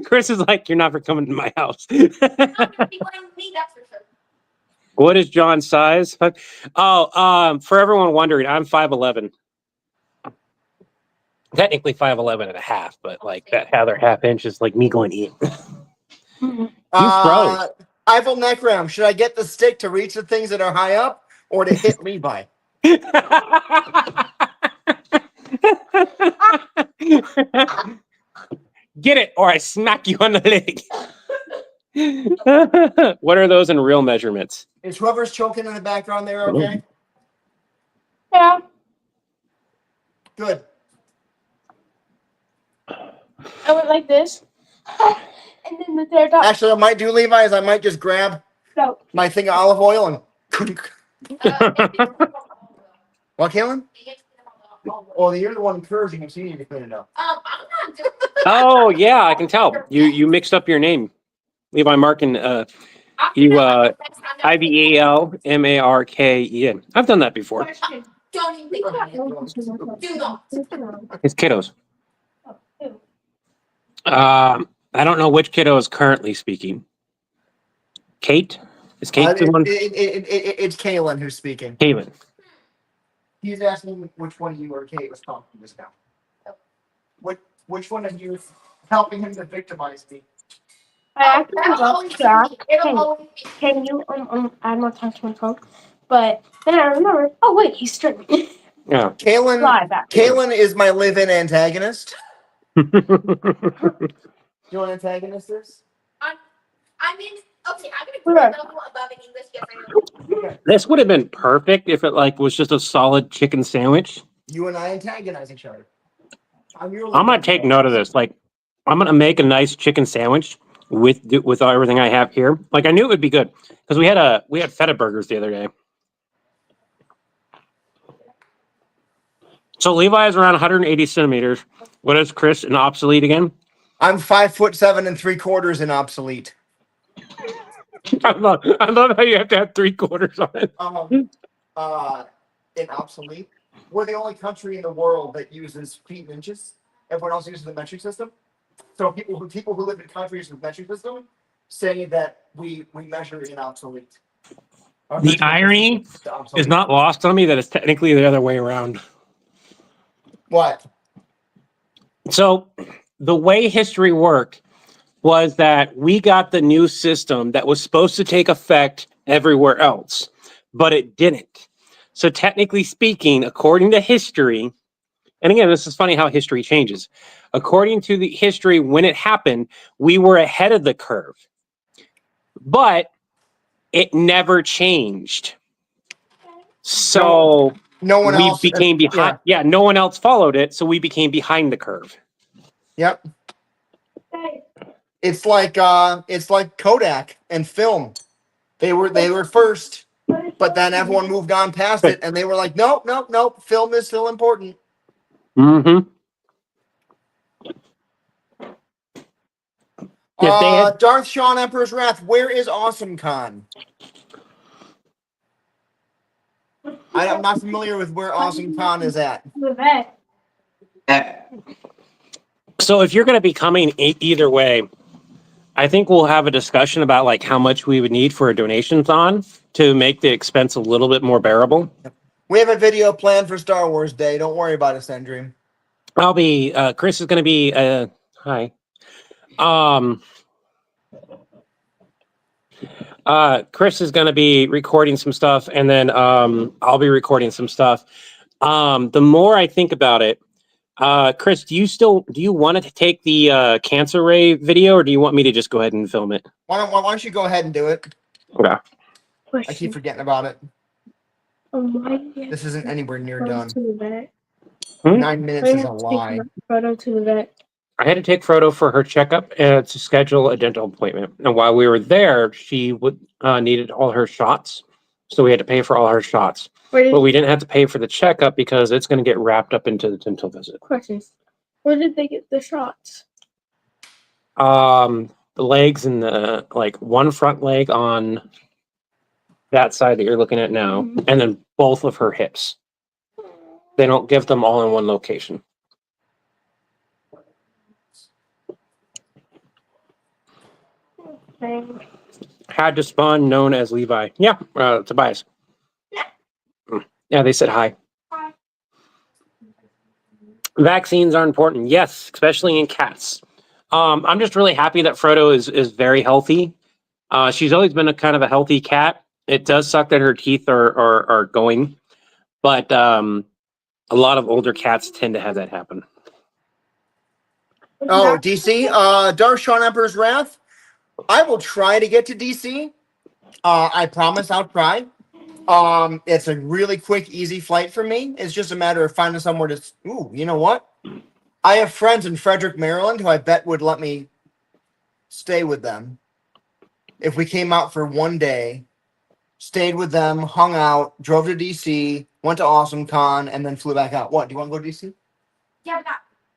Chris is like, you're never coming to my house. No, you'll be blaming me, that's for sure. What is John's size? Oh, for everyone wondering, I'm 5'11". Technically 5'11 and a half, but like that other half inch is like me going in. You froze. Eiffel neck round. Should I get the stick to reach the things that are high up or to hit Levi? Get it, or I smack you on the leg. What are those in real measurements? Is whoever's choking in the background there okay? Yeah. Good. I went like this. And then the third dot. Actually, what I might do, Levi, is I might just grab No. my thing of olive oil and. What, Kaylin? Oh, you're the one curves. You can see you clean it up. I'm not doing Oh yeah, I can tell. You mixed up your name. Levi Markin You IVALMARKEN. I've done that before. Question. Don't even think about it. Do not. It's kiddos. I don't know which kiddo is currently speaking. Kate? Is Kate the one? It's Kaylin who's speaking. Kaylin. He's asking which one of you or Kate was talking to this now. Which one of you is helping him to victimize me? I actually That'll love always be- Jack. It'll always be. Can you add more time to my phone? But then I remember, oh wait, he's streaming. Yeah. Kaylin is my live-in antagonist. You want antagonist this? I mean, okay, I'm gonna grade level above in English. Yes, I know. This would have been perfect if it was just a solid chicken sandwich. You and I antagonize each other. I'm gonna take note of this. I'm gonna make a nice chicken sandwich with everything I have here. I knew it would be good because we had feta burgers the other day. So Levi is around 180 centimeters. What is Chris in obsolete again? I'm 5'7" 3/4 in obsolete. I love how you have to have 3/4 on it. In obsolete, we're the only country in the world that uses feet and inches. Everyone else uses the metric system. So people who live in countries with metric system say that we measure in obsolete. The irony is not lost on me that it's technically the other way around. What? So the way history worked was that we got the new system that was supposed to take effect everywhere else, but it didn't. So technically speaking, according to history, and again, this is funny how history changes. According to the history, when it happened, we were ahead of the curve, but it never changed. So no one else became behind. Yeah, no one else followed it, so we became behind the curve. Yep. It's like Kodak and film. They were first, but then everyone moved on past it, and they were like, nope. Film is still important. Mm-hmm. Darth Sean Emperor's Wrath. Where is Awesome Con? I'm not familiar with where Awesome Con is at. So if you're going to be coming either way, I think we'll have a discussion about how much we would need for a donations to make the expense a little bit more bearable. We have a video planned for Star Wars Day. Don't worry about it, Sendream. I'll be. Chris is going to be. Hi. Chris is going to be recording some stuff, and then I'll be recording some stuff. The more I think about it, Chris, do you want to take the cancer ray video, or do you want me to just go ahead and film it? Why don't you go ahead and do it? Okay. I keep forgetting about it. Why This isn't anywhere near done. to the vet? 9 minutes is a lie. Photo to the vet. I had to take Frodo for her checkup to schedule a dental appointment. And while we were there, she needed all her shots. So we had to pay for all her shots. But we didn't have to pay for the checkup because it's going to get wrapped up into the dental visit. Questions. Where did they get the shots? The legs and the one front leg on that side that you're looking at now, and then both of her hips. They don't give them all in one location. Had to spawn, known as Levi. Yeah, Tobias. Yeah, they said hi. Hi. Vaccines are important, yes, especially in cats. I'm just really happy that Frodo is very healthy. She's always been a kind of a healthy cat. It does suck that her teeth are going, but a lot of older cats tend to have that happen. Oh, DC, Darth Sean Emperor's Wrath. I will try to get to DC. I promise I'll try. It's a really quick, easy flight for me. It's just a matter of finding somewhere to. Ooh, you know what? I have friends in Frederick, Maryland, who I bet would let me stay with them if we came out for one day, stayed with them, hung out, drove to DC, went to Awesome Con, and then flew back out. What? Do you want to go to DC? Yeah,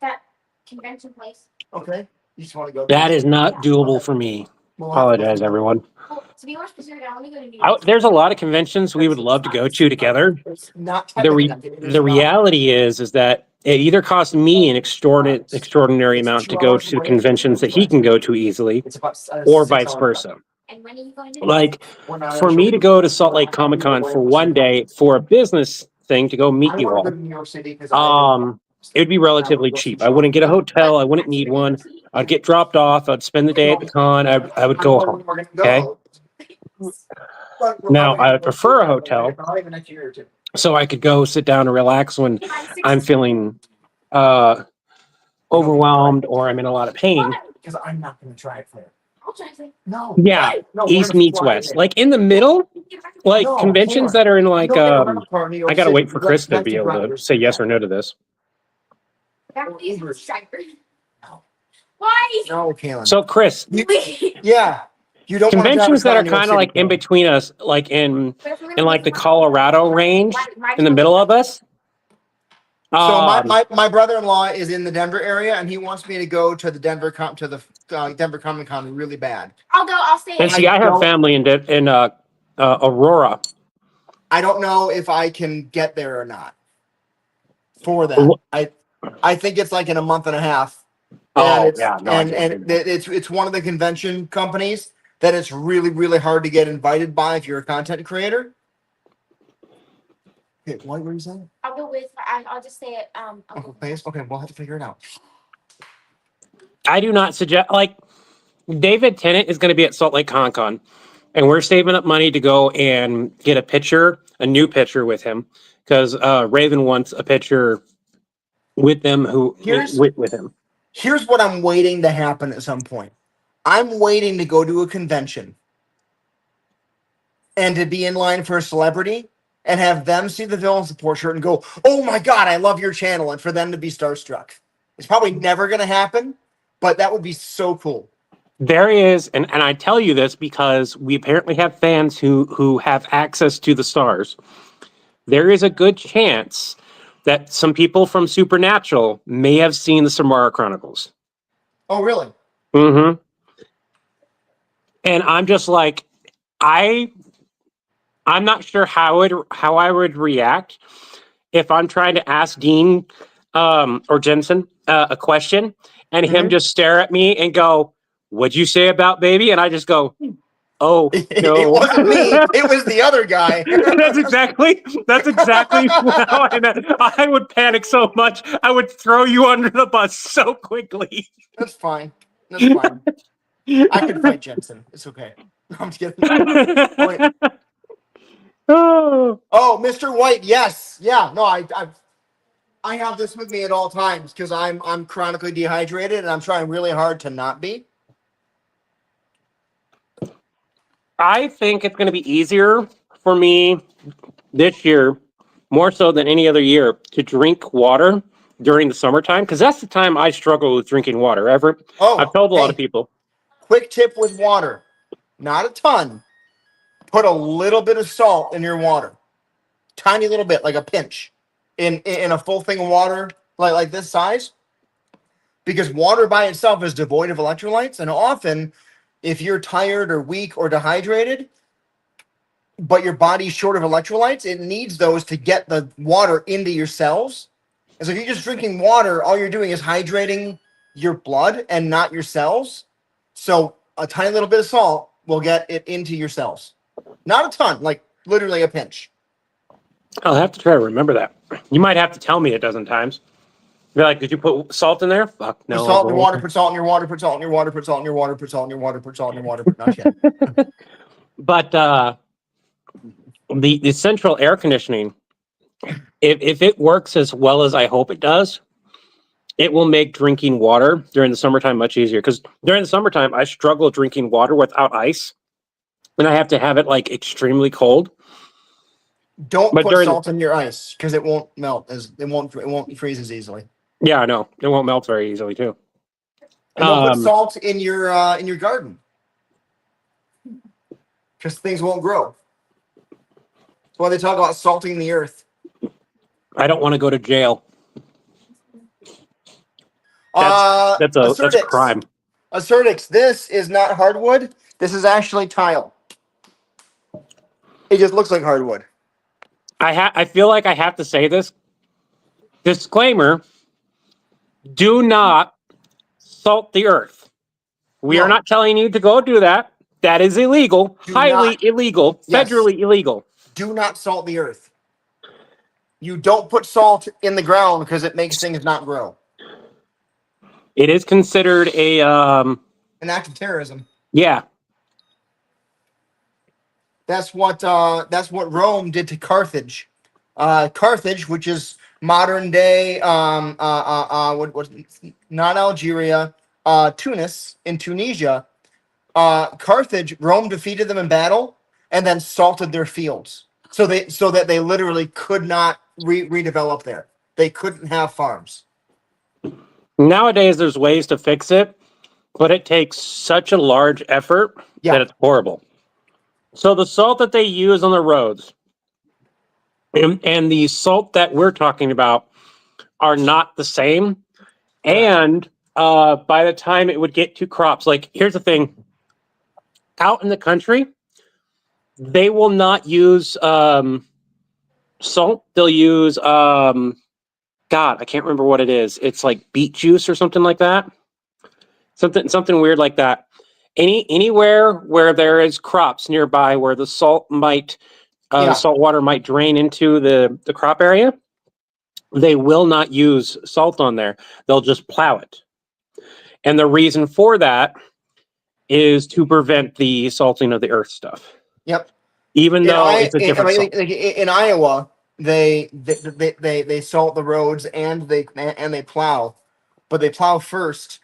that convention place. Okay. You just want to go. That is not doable for me. Apologize, everyone. Well, to be more specific, I want to go to New York. There's a lot of conventions we would love to go to together. It's not The reality is that it either costs me an extraordinary amount to go to conventions that he can go to easily, It's about or vice versa. And when are you going to? Like for me to go to Salt Lake Comic Con for one day for a business thing to go meet you all, New York City because it would be relatively cheap. I wouldn't get a hotel. I wouldn't need one. I'd get dropped off. I'd spend the day at the con. I would go home. Okay. Now I would prefer a hotel so I could go sit down and relax when I'm feeling overwhelmed or I'm in a lot of pain. Because I'm not going to try it for it. I'll try to. No. Yeah, No, we're East gonna meets fly West. there. Like in the middle, like No, conventions Karen. that are in like You don't get a rental car in New York I gotta City. wait for Chris to That's be the able to drivers. say yes or no to this. That is Uber. striper. No. Why? No, Kaylin. So Chris, Yeah. You don't want to drive a conventions car that are in New York kind of City, like in Kaylin. between us, like in like the Colorado range, in the middle of us. So Um, my brother-in-law is in the Denver area, and he wants me to go to the Denver Denver Comic Con really bad. I'll go. I'll stay. and see, I have family in Aurora. I don't know if I can get there or not for that. I think it's like in a month and a half. Oh, it's, yeah, no, I and can't do that. it's one of the convention companies that it's really hard to get invited by if you're a content creator. Okay, what were you saying? I'll go with. I'll just say it. Uncle Face? Okay, we'll have to figure it out. I do not suggest like David Tennant is going to be at Salt Lake Comic Con, and we're saving up money to go and get a new picture with him, because Raven wants a picture with them with him. Here's what I'm waiting to happen at some point. I'm waiting to go to a convention and to be in line for a celebrity and have them see the villain support shirt and go, "Oh my God, I love your channel," and for them to be starstruck. It's probably never going to happen, but that would be so cool. There is, and I tell you this because we apparently have fans who have access to the stars. There is a good chance that some people from Supernatural may have seen the Samara Chronicles. Oh, really? Mm-hmm. And I'm just like, I'm not sure how I would react if I'm trying to ask Dean or Jensen a question and him just stare at me and go, "What'd you say about baby?" And I just go, "Oh, no." It wasn't me. It was the other guy. That's exactly how I would panic so much. I would throw you under the bus so quickly. That's fine. That's fine. I can fight Jensen. It's okay. I'm just kidding. Wait. Oh, Oh, Mr. White. Yes. Yeah. No, I have this with me at all times because I'm chronically dehydrated and I'm trying really hard to not be. I think it's going to be easier for me this year, more so than any other year, to drink water during the summertime, because that's the time I struggle with drinking water. I've told a lot of people. Quick tip with water, not a ton. Put a little bit of salt in your water, tiny little bit, like a pinch, in a full thing of water, like this size. Because water by itself is devoid of electrolytes, and often, if you're tired or weak or dehydrated, but your body's short of electrolytes, it needs those to get the water into your cells. And so if you're just drinking water, all you're doing is hydrating your blood and not your cells. So a tiny little bit of salt will get it into your cells. Not a ton, like literally a pinch. I'll have to try to remember that. You might have to tell me a dozen times. Be like, "Did you put salt in there?" Fuck no. Put salt in your water, put salt in your water, put salt in your water, put salt in your water, put salt in your water, put salt in your water, but not yet. But the central air conditioning, if it works as well as I hope it does, it will make drinking water during the summertime much easier. Because during the summertime, I struggle drinking water without ice, and I have to have it like extremely cold. Don't But put salt in your ice because it won't melt it won't freeze as easily. Yeah, I know. It won't melt very easily too. And don't put salt in your garden because things won't grow. That's why they talk about salting the earth. I don't want to go to jail. That's a crime. Assertix, this is not hardwood. This is actually tile. It just looks like hardwood. I feel like I have to say this. Disclaimer: do not salt the earth. We are No. not telling you to go do that. That is illegal, Do highly not- illegal, Yes. federally illegal. Do not salt the earth. You don't put salt in the ground because it makes things not grow. It is considered a An act of terrorism. yeah. That's what Rome did to Carthage. Carthage, which is modern day what not Algeria, Tunis in Tunisia. Carthage, Rome defeated them in battle and then salted their fields. So that they literally could not redevelop there. They couldn't have farms. Nowadays, there's ways to fix it, but it takes such a large effort Yeah. that it's horrible. So the salt that they use on the roads and the salt that we're talking about are not the same. And by the time it would get to crops, like here's the thing: out in the country, they will not use salt. They'll use God, I can't remember what it is. It's like beet juice or something like that. Something weird like that. Anywhere where there is crops nearby where the salt might Yeah. salt water might drain into the crop area, they will not use salt on there. They'll just plow it. And the reason for that is to prevent the salting of the earth stuff. Yep. Even though it's a different salt. In Iowa, they salt the roads and they plow, but they plow first,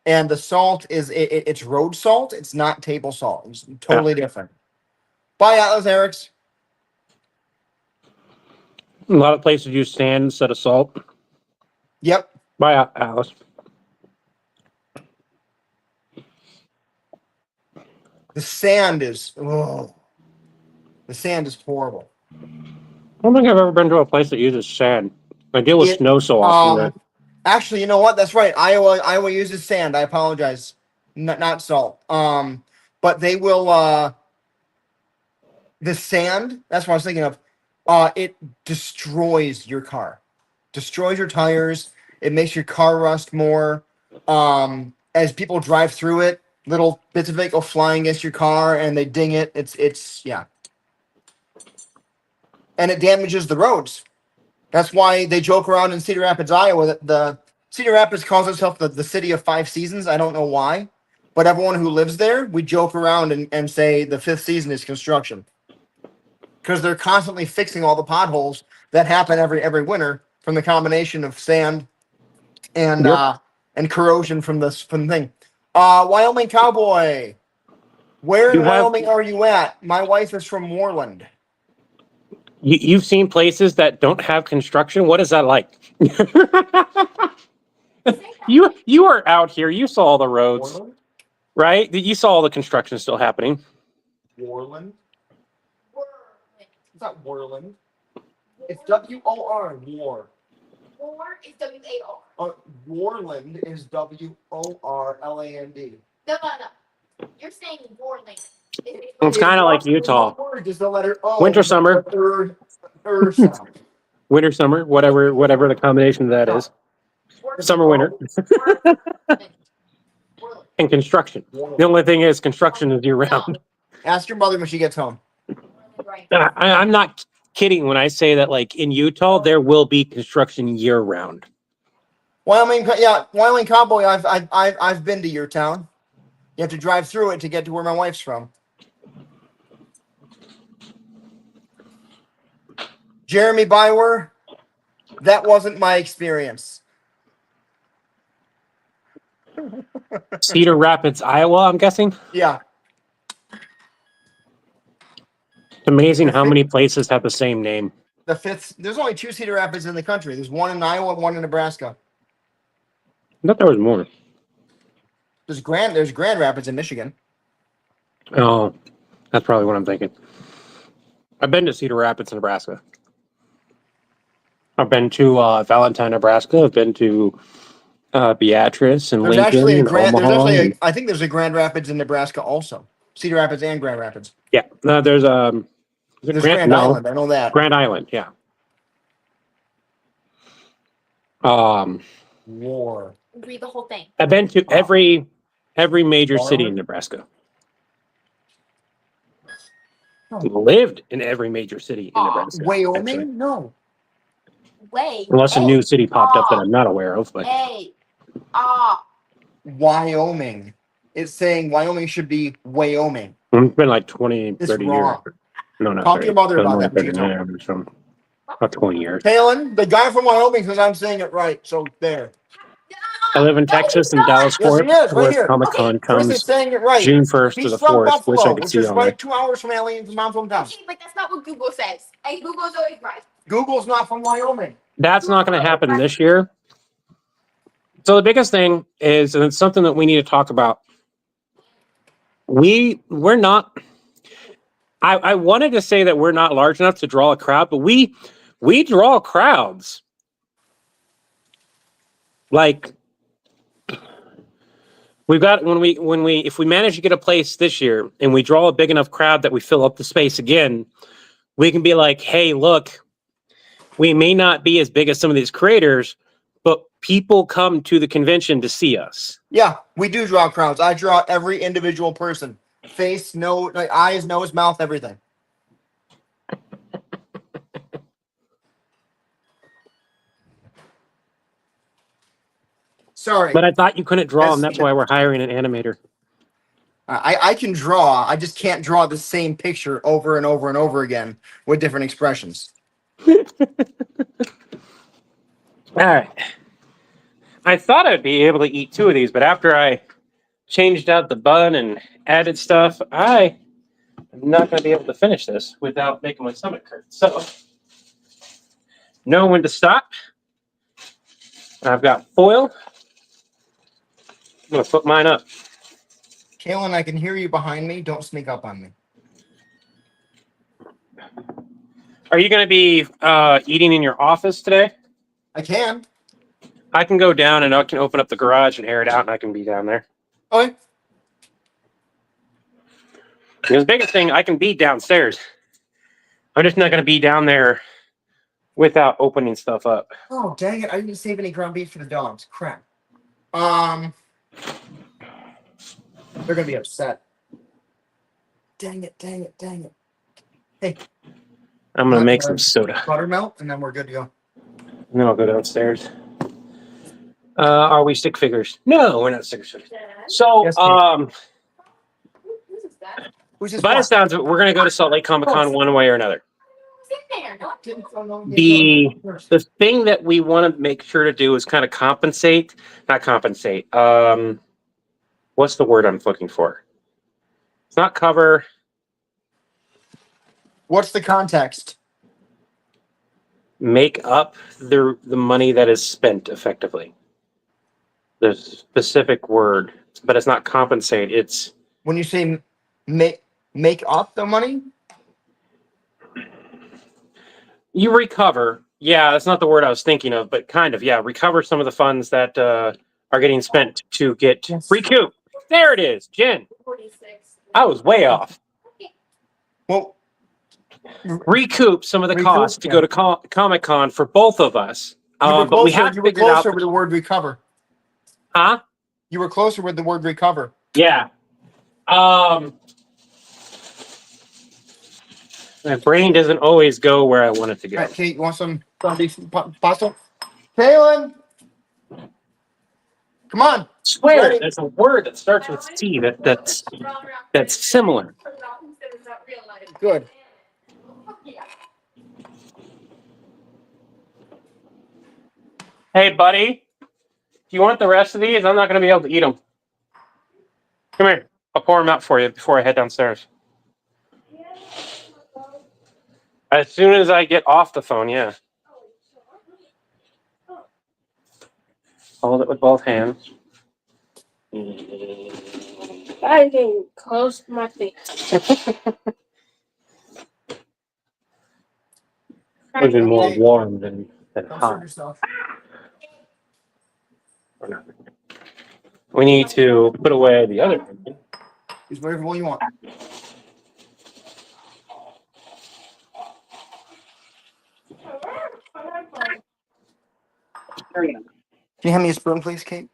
and the salt it's road salt. It's not table salt. It's totally different. Bye, Atlas Erics. A lot of places use sand instead of salt. Yep. Bye, Alice. The sand is the sand is horrible. I don't think I've ever been to a place that uses sand. I deal with snow so often. That Actually, you know what? That's right. Iowa uses sand. I apologize. Not salt. But they will the sand, that's what I was thinking of. It destroys your car. Destroys your tires. It makes your car rust more. As people drive through it, little bits of it go flying against your car and they ding it. It's yeah. And it damages the roads. That's why they joke around in Cedar Rapids, Iowa, that the Cedar Rapids calls itself the city of 5 seasons. I don't know why, but everyone who lives there, we joke around and say the 5th season is construction, because they're constantly fixing all the potholes that happen every winter from the combination of sand and and corrosion from the thing. Wyoming Cowboy, where in Wyoming are you at? My wife is from Moreland. you've seen places that don't have construction. What is that like? You are out here. You saw all the roads, Moreland? right? You saw all the construction still happening. Moreland? It's not Moreland. It's W-O-R, war. War is W-A-R. Warland is W-O-R-L-A-N-D. No. You're saying Warland. It's kind of like Utah. One word is the letter O. Winter, summer. Sound. Winter, summer, whatever the combination of that is. Summer, winter, and construction. The only thing is construction is year round. Ask your mother when she gets home. I'm not kidding when I say that, like in Utah, there will be construction year round. Wyoming Cowboy. I've been to your town. You have to drive through it to get to where my wife's from. Jeremy Bywer, that wasn't my experience. Cedar Rapids, Iowa, I'm guessing. Yeah. It's amazing how many places have the same name. The 5th. There's only 2 Cedar Rapids in the country. There's one in Iowa and one in Nebraska. I thought there was more. There's Grand Rapids in Michigan. Oh, that's probably what I'm thinking. I've been to Cedar Rapids, Nebraska. I've been to Valentine, Nebraska. I've been to Beatrice and There's Lincoln actually and Omaha. I think there's a Grand Rapids in Nebraska also. Cedar Rapids and Grand Rapids. Yeah. No, there's is it There's Grand no, Island. I know that. Grand Island. Yeah. War. Read the whole thing. I've been to every major city in Barwood? Nebraska. Oh. Lived in every major city in Nebraska. Wyoming? actually. No. Wait. Unless a new city popped up that I'm not aware of, but Wyoming. It's saying Wyoming should be Wyoming. it's been like 20, It's 30 wrong. years. No, not Talk to 30. your mother but about more that, than please. 30 years, so about 20 years. Kalen, the guy from Wyoming says I'm saying it right. So there. I live in Texas and Dallas Yes, he Fort is, right Worth here. Comic Con Chris is comes saying it right. June 1st to He's the from 4th. Wish Buffalo, I could which see is you on there. right 2 hours from Alien's mom's hometown. Okay, but that's not what Google says. And Google's always right. Google's not from Wyoming. That's not going to happen this year. So the biggest thing is, and it's something that we need to talk about. We're not. I wanted to say that we're not large enough to draw a crowd, but we draw crowds. Like we've got when we if we manage to get a place this year and we draw a big enough crowd that we fill up the space again, we can be like, hey, look, we may not be as big as some of these creators, but people come to the convention to see us. Yeah, we do draw crowds. I draw every individual person. Face, nose, like eyes, nose, mouth, everything. Sorry. But I thought you couldn't draw them. Yes. That's why we're hiring an animator. I can draw. I just can't draw the same picture over and over and over again with different expressions. All right. I thought I'd be able to eat 2 of these, but after I changed out the bun and added stuff, I am not going to be able to finish this without making my stomach hurt. So, know when to stop. I've got foil. I'm going to put mine up. Kalen, I can hear you behind me. Don't sneak up on me. Are you going to be eating in your office today? I can. I can go down and I can open up the garage and air it out, and I can be down there. Okay. The biggest thing, I can be downstairs. I'm just not going to be down there without opening stuff up. Oh, dang it. I didn't save any ground beef for the dogs. Crap. They're going to be upset. Dang it, dang it, dang it. Hey. I'm going to make some soda. Buttermilk, and then we're good to go. And then I'll go downstairs. Are we stick figures? No, we're not stick figures. So, Yes, Who's that? Who's this by the one? sounds of it, we're going to go to Salt Lake Comic Con one way or another. Who's in there? No. The thing that we want to make sure to do is kind of not compensate. What's the word I'm looking for? It's not cover. What's the context? Make up the money that is spent effectively. The specific word, but it's not compensate. It's When you say make up the money? you recover. Yeah, that's not the word I was thinking of, but kind of. Yeah, recover some of the funds that are getting spent to get recoup. There it is, Jen. 46. I was way off. Well, Recoup some of the Recoup, costs to go to Comic Con for both of us. you were But we closer, have you were figured out. closer with the word recover. Huh? You were closer with the word recover. Yeah. My brain doesn't always go where I want it to go. All right, Kate, you want some pasta? Kaylin! Come on. Swear, Ready? there's a word that starts with C that's similar. Good. Hey, buddy, do you want the rest of these? I'm not going to be able to eat them. Come here. I'll pour them out for you before I head downstairs. As soon as I get off the phone, yeah. Hold it with both hands. I can close my face. It's been more warm than Don't serve hot. yourself. Or not. We need to put away the other onion. Use whatever bowl you want. Can you hand me a spoon, please, Kate?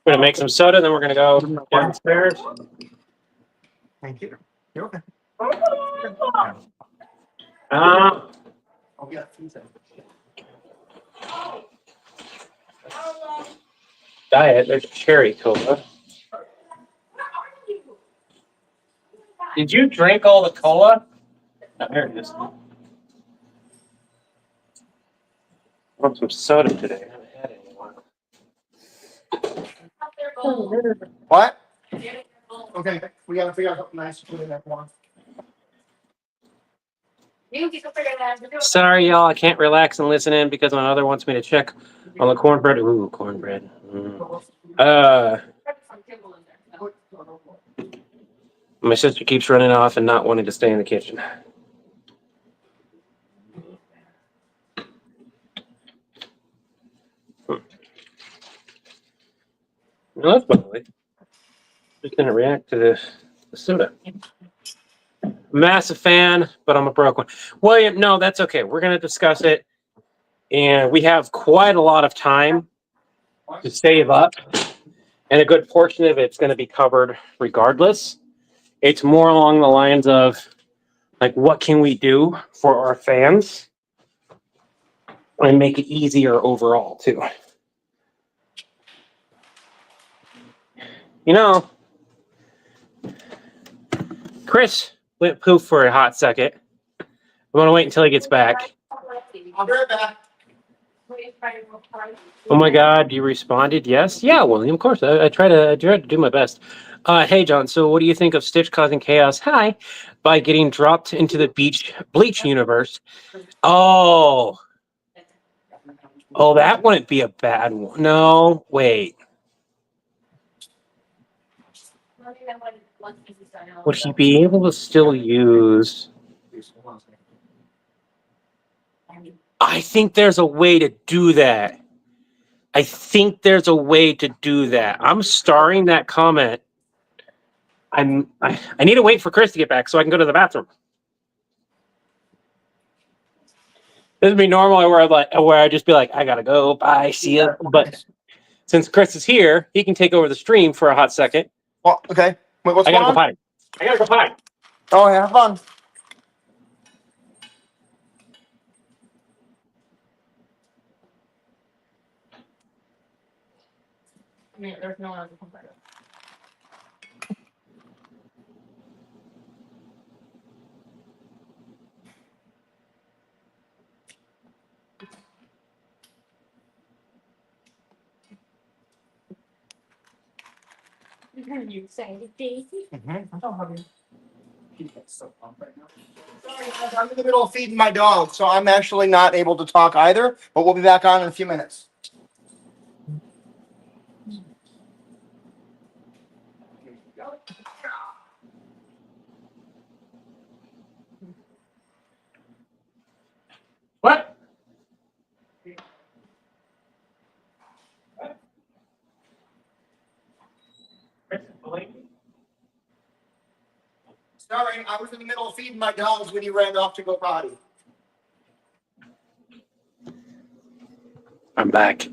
We're gonna make some soda, then we're gonna go downstairs. Thank you. You're okay. Uh, Oh, yeah. Diet. There's cherry cola. Did you drink all the cola? Oh, there it is. I want some soda today. I haven't had any in a while. What? Okay, we gotta figure out something nice to put in that one. Sorry, y'all. I can't relax and listen in because my mother wants me to check on the cornbread. Ooh, cornbread. My sister keeps running off and not wanting to stay in the kitchen. No, that's by the way. Just didn't react to the soda. Massive fan, but I'm a broke one. William, no, that's okay. We're going to discuss it. And we have quite a lot of time to save up. And a good portion of it's going to be covered regardless. It's more along the lines of, like, what can we do for our fans and make it easier overall, too. You know, Chris went poof for a hot second. I want to wait until he gets back. I'll be right back. Oh my God, you responded? Yes? Yeah, William, of course. I try to do my best. Hey, John, so what do you think of Stitch causing chaos? Hi. By getting dropped into the Bleach universe. Oh, that wouldn't be a bad one. No, wait. Would he be able to still use... I think there's a way to do that. I'm starring that comment. I need to wait for Chris to get back so I can go to the bathroom. This would be normal where I just be like, I gotta go, bye, see ya. But since Chris is here, he can take over the stream for a hot second. Well, okay. Wait, what's I going gotta go on? potty. I gotta go potty. Oh, yeah, have fun. There's no one else to come back. You excited, Daisy? Sorry, guys, I'm in the middle of feeding my dog, so I'm actually not able to talk either, but we'll be back on in a few minutes. What? Sorry, I was in the middle of feeding my dogs when you ran off to go potty. I'm back.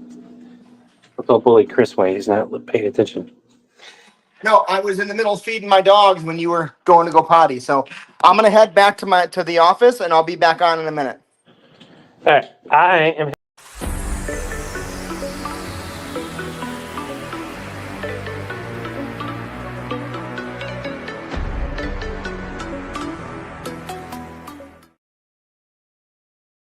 I felt bully Chris way. He's not paying attention. No, I was in the middle of feeding my dogs when you were going to go potty. So I'm gonna head back to the office and I'll be back on in a minute. All right. I am